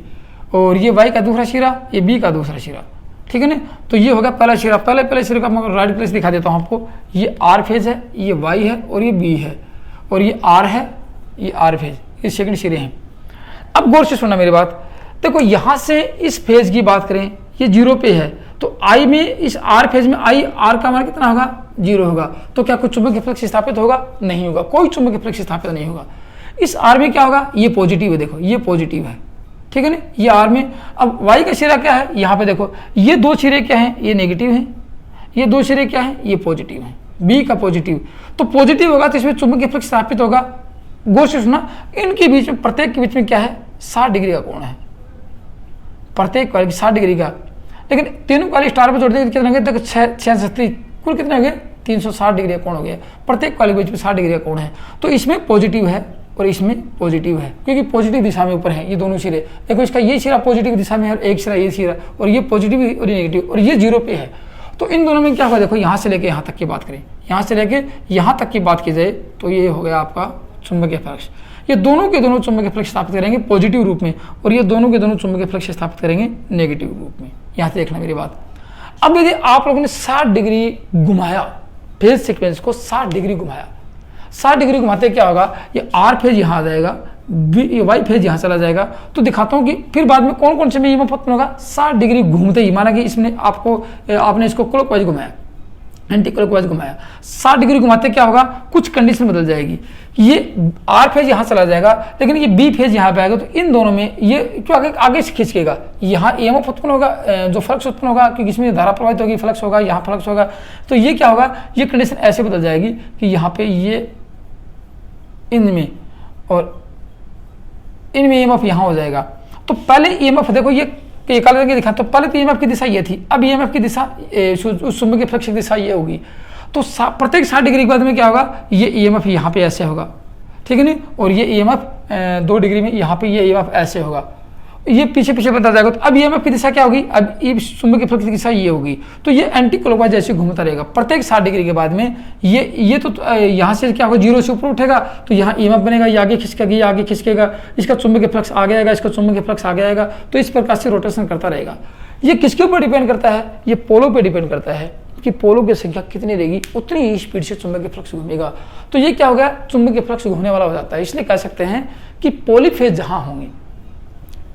और ये वाई का दूसरा सिरा, ये बी का दूसरा सिरा, ठीक है ना। तो ये होगा पहला सिरा, पहले सिरे का मैं राइट प्लेस दिखा देता हूँ आपको। ये आर फेज है, ये वाई है और ये बी है, और ये आर है, ये आर फेज, ये सेकंड सिरे हैं। अब गौर से सुनना मेरी बात, देखो यहाँ से इस फेज की बात करें, ये 0 पे है, तो आई में, इस आर फेज में आई, आर का मान कितना होगा? 0 होगा। तो क्या कुछ चुंबकीय फ्लक्स स्थापित होगा? नहीं होगा, कोई चुंबकीय फ्लक्स स्थापित नहीं होगा। इस आर में क्या होगा? ये पॉजिटिव है, देखो ये पॉजिटिव है, ठीक है ना, ये आर में। अब वाई का सिरा क्या है? यहाँ पे देखो ये 2 सिरे क्या हैं? ये नेगेटिव हैं, ये 2 सिरे क्या हैं? ये पॉजिटिव हैं, बी का पॉजिटिव। तो पॉजिटिव होगा तो इसमें चुंबकीय फ्लक्स स्थापित होगा। गौर से सुनना, इनके बीच में, प्रत्येक के बीच में क्या है? 60 डिग्री का कोण है, प्रत्येक कॉइल 60 डिग्री का। लेकिन तीनों कॉइल स्टार पर जोड़ देंगे कितना हो गया? देखो 6 कुल कितने हो गए? 360 डिग्री का कोण हो गया। प्रत्येक कॉइल के बीच में 60 डिग्री का कोण है। तो इसमें पॉजिटिव है और इसमें पॉजिटिव है, क्योंकि पॉजिटिव दिशा में ऊपर है ये दोनों सिरे। देखो इसका ये सिरा पॉजिटिव दिशा में है और एक सिरा ये सिरा, और ये पॉजिटिव और ये नेगेटिव, और ये 0 पे है। तो इन दोनों में क्या होगा? देखो यहाँ से लेके यहाँ तक की बात करें, यहाँ से लेके यहाँ तक की बात की जाए तो ये हो गया आपका चुंबकीय फ्लक्स। ये दोनों के दोनों चुंबकीय फ्लक्स स्थापित करेंगे पॉजिटिव रूप में, और ये दोनों के दोनों चुंबकीय फ्लक्स स्थापित करेंगे नेगेटिव रूप में। यहाँ से देखना मेरी बात। अब यदि आप लोगों ने 60 डिग्री घुमाया, फेज सीक्वेंस को 60 डिग्री घुमाया, 60 डिग्री घुमाते क्या होगा? ये आर फेज यहाँ आ जाएगा, ये वाई फेज यहाँ चला जाएगा। तो दिखाता हूँ कि फिर बाद में कौन कौन से में ईएमएफ उत्पन्न होगा। 60 डिग्री घूमते ही, माना कि इसमें आपने इसको क्लॉकवाइज घुमाया, एंटी क्लॉकवाइज घुमाया, 60 डिग्री घुमाते क्या होगा? कुछ कंडीशन बदल जाएगी। ये आर फेज यहाँ चला जाएगा, लेकिन ये बी फेज यहाँ पे आएगा। तो इन दोनों में ये क्यों आगे से खींचेगा, यहाँ ईएमएफ उत्पन्न होगा, जो फ्लक्स उत्पन्न होगा, क्योंकि इसमें धारा प्रवाहित होगी, फ्लक्स होगा, यहाँ फ्लक्स होगा। तो ये क्या होगा? ये कंडीशन ऐसे बदल जाएगी कि यहाँ पे ये इनमें और इनमें ईएमएफ यहाँ हो जाएगा। तो पहले ईएमएफ देखो ये काले रंग दिखा, तो पहले तो ईएमएफ की दिशा ये थी, अब ईएमएफ की दिशा उस चुंबकीय फ्लक्स की दिशा ये होगी। तो प्रत्येक 60 डिग्री के बाद में क्या होगा? ये ईएमएफ यहाँ पे ऐसे होगा, ठीक है नहीं, और ये ईएमएफ 2 डिग्री में यहाँ पे ये ईएमएफ ऐसे होगा, ये पीछे पीछे बदल जाएगा। तो अब ईएमएफ की दिशा क्या होगी? अब ये चुंबकीय फ्लक्स की दिशा ये होगी। तो ये एंटी क्लॉकवाइज जैसे घूमता रहेगा प्रत्येक 60 डिग्री के बाद में। ये तो यहाँ से क्या होगा? 0 से ऊपर उठेगा, तो यहाँ ईएमएफ बनेगा, ये आगे खिसकेगा, ये आगे खिसकेगा, इसका चुंबकीय फ्लक्स आगे आएगा, इसका चुंबकीय फ्लक्स आगे आएगा। तो इस प्रकार से रोटेशन करता रहेगा। ये किसके ऊपर डिपेंड करता है? ये पोलों पर डिपेंड करता है कि पोलों की संख्या कितनी रहेगी, उतनी ही स्पीड से चुंबकीय फ्लक्स घूमेगा। तो ये क्या हो गया? चुंबकीय फ्लक्स घूमने वाला हो जाता है। इसलिए कह सकते हैं कि पॉलीफेज जहां होंगे।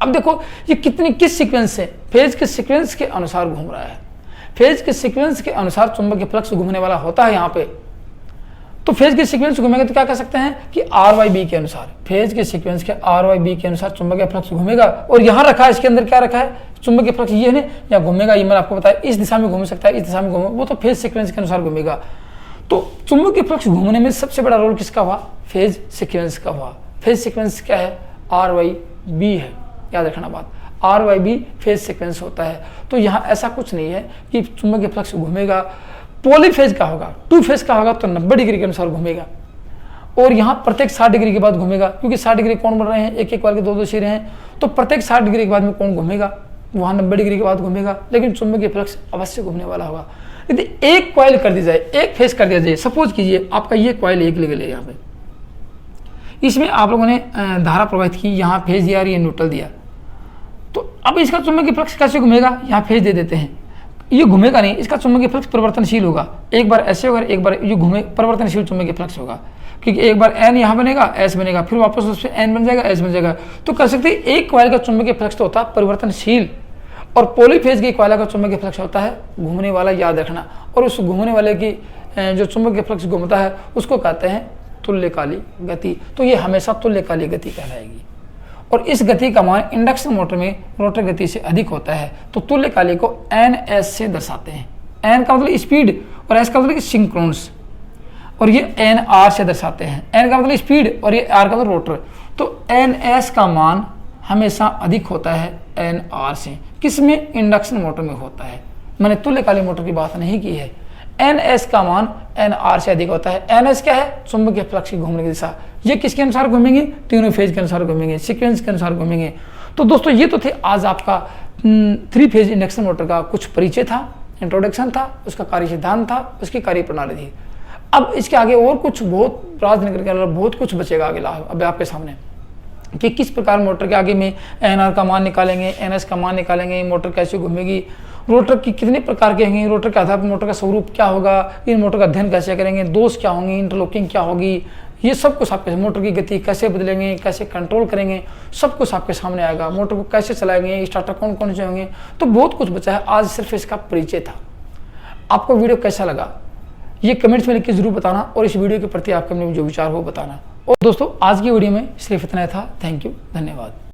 अब देखो ये किस सीक्वेंस से, फेज के सीक्वेंस के अनुसार घूम रहा है। फेज के सीक्वेंस के अनुसार चुंबकीय फ्लक्स घूमने वाला होता है यहाँ पे। तो फेज के सीक्वेंस घूमेगा तो क्या कह सकते हैं कि आर वाई बी के अनुसार, फेज के सीक्वेंस के आर वाई बी के अनुसार चुंबकीय फ्लक्स घूमेगा। और यहाँ रखा है, इसके अंदर क्या रखा है, चुंबकीय फ्लक्स ये है या घूमेगा, ये मैंने आपको बताया, इस दिशा में घूम सकता है, इस दिशा में घूमेगा, वो तो फेज सीक्वेंस के अनुसार घूमेगा। तो चुंबकीय फ्लक्स घूमने में सबसे बड़ा रोल किसका हुआ, फेज सीक्वेंस का हुआ। फेज सीक्वेंस क्या है, आर वाई बी है, याद रखना बात, R Y B phase sequence होता है। तो यहाँ ऐसा कुछ नहीं है कि चुंबकीय फ्लक्स घूमेगा। पॉलीफेज का होगा, टू फेज का होगा तो 90 डिग्री के अनुसार घूमेगा, और यहाँ प्रत्येक 60 डिग्री के बाद घूमेगा, क्योंकि 60 डिग्री कौन बन रहे हैं, एक एक वाले के 2-2 सिरे हैं, तो प्रत्येक 60 डिग्री के बाद में कौन घूमेगा, वहाँ 90 डिग्री के बाद घूमेगा, लेकिन चुंबकीय फ्लक्स अवश्य घूमने वाला होगा। यदि एक कॉइल कर दी जाए, एक फेज कर दिया जाए, सपोज कीजिए आपका ये कॉइल एक ले यहाँ पे, इसमें आप लोगों ने धारा प्रवाहित की, यहाँ फेज दिया और ये न्यूट्रल दिया, तो अब इसका चुंबकीय फ्लक्स कैसे घूमेगा, यहाँ फेज दे देते हैं, ये घूमेगा नहीं, इसका चुंबकीय फ्लक्स परिवर्तनशील होगा, एक बार ऐसे होगा, एक बार ये घूमे, परिवर्तनशील चुंबकीय फ्लक्स होगा, क्योंकि एक बार एन यहाँ बनेगा, एस बनेगा, फिर वापस उस पर एन बन जाएगा, एस बन जाएगा। तो कर सकते हैं एक कॉइल का चुंबकीय फ्लक्स तो होता है परिवर्तनशील, और पॉलीफेज की कॉइल का चुंबकीय फ्लक्स होता है घूमने वाला, याद रखना। और उस घूमने वाले की जो चुंबकीय फ्लक्स घूमता है उसको कहते हैं तुल्यकालिक गति। तो ये हमेशा तुल्यकालिक गति कहलाएगी, और इस गति का मान इंडक्शन मोटर में रोटर गति से अधिक होता है। तो तुल्यकालिक को एन एस से दर्शाते हैं, एन का मतलब स्पीड और एस का मतलब सिंक्रोनस, और ये एन आर से दर्शाते हैं, एन का मतलब स्पीड और ये आर का मतलब रोटर। तो एन एस का मान हमेशा अधिक होता है एन आर से, किसमें, इंडक्शन मोटर में होता है। मैंने तुल्यकालिक मोटर की बात नहीं की है। एन एस का मान एन आर से अधिक होता है। एन एस क्या है, चुंबकीय फ्लक्स की घूमने की दिशा। ये किसके अनुसार घूमेंगे, तीनों फेज के अनुसार घूमेंगे, सीक्वेंस के अनुसार घूमेंगे। तो दोस्तों ये तो थे आज आपका 3 फेज इंडक्शन मोटर का कुछ परिचय था, इंट्रोडक्शन था, उसका कार्य सिद्धांत था, उसकी कार्य प्रणाली थी। अब इसके आगे और कुछ बहुत राजनगर के अलावा बहुत कुछ बचेगा आगे अब आपके सामने, कि किस प्रकार मोटर के आगे में एन आर का मान निकालेंगे, एन एस का मान निकालेंगे, मोटर कैसे घूमेगी, रोटर की कितने प्रकार के होंगे, रोटर के आधार पर मोटर का स्वरूप क्या होगा, इन मोटर का अध्ययन कैसे करेंगे, दोष क्या होंगे, इंटरलॉकिंग क्या होगी, ये सब कुछ आपके, मोटर की गति कैसे बदलेंगे, कैसे कंट्रोल करेंगे, सब कुछ आपके सामने आएगा। मोटर को कैसे चलाएंगे, स्टार्टर कौन कौन से होंगे, तो बहुत कुछ बचा है। आज सिर्फ इसका परिचय था। आपको वीडियो कैसा लगा ये कमेंट्स में लिख के जरूर बताना, और इस वीडियो के प्रति आपके जो विचार हो बताना। और दोस्तों आज की वीडियो में सिर्फ इतना था। थैंक यू, धन्यवाद।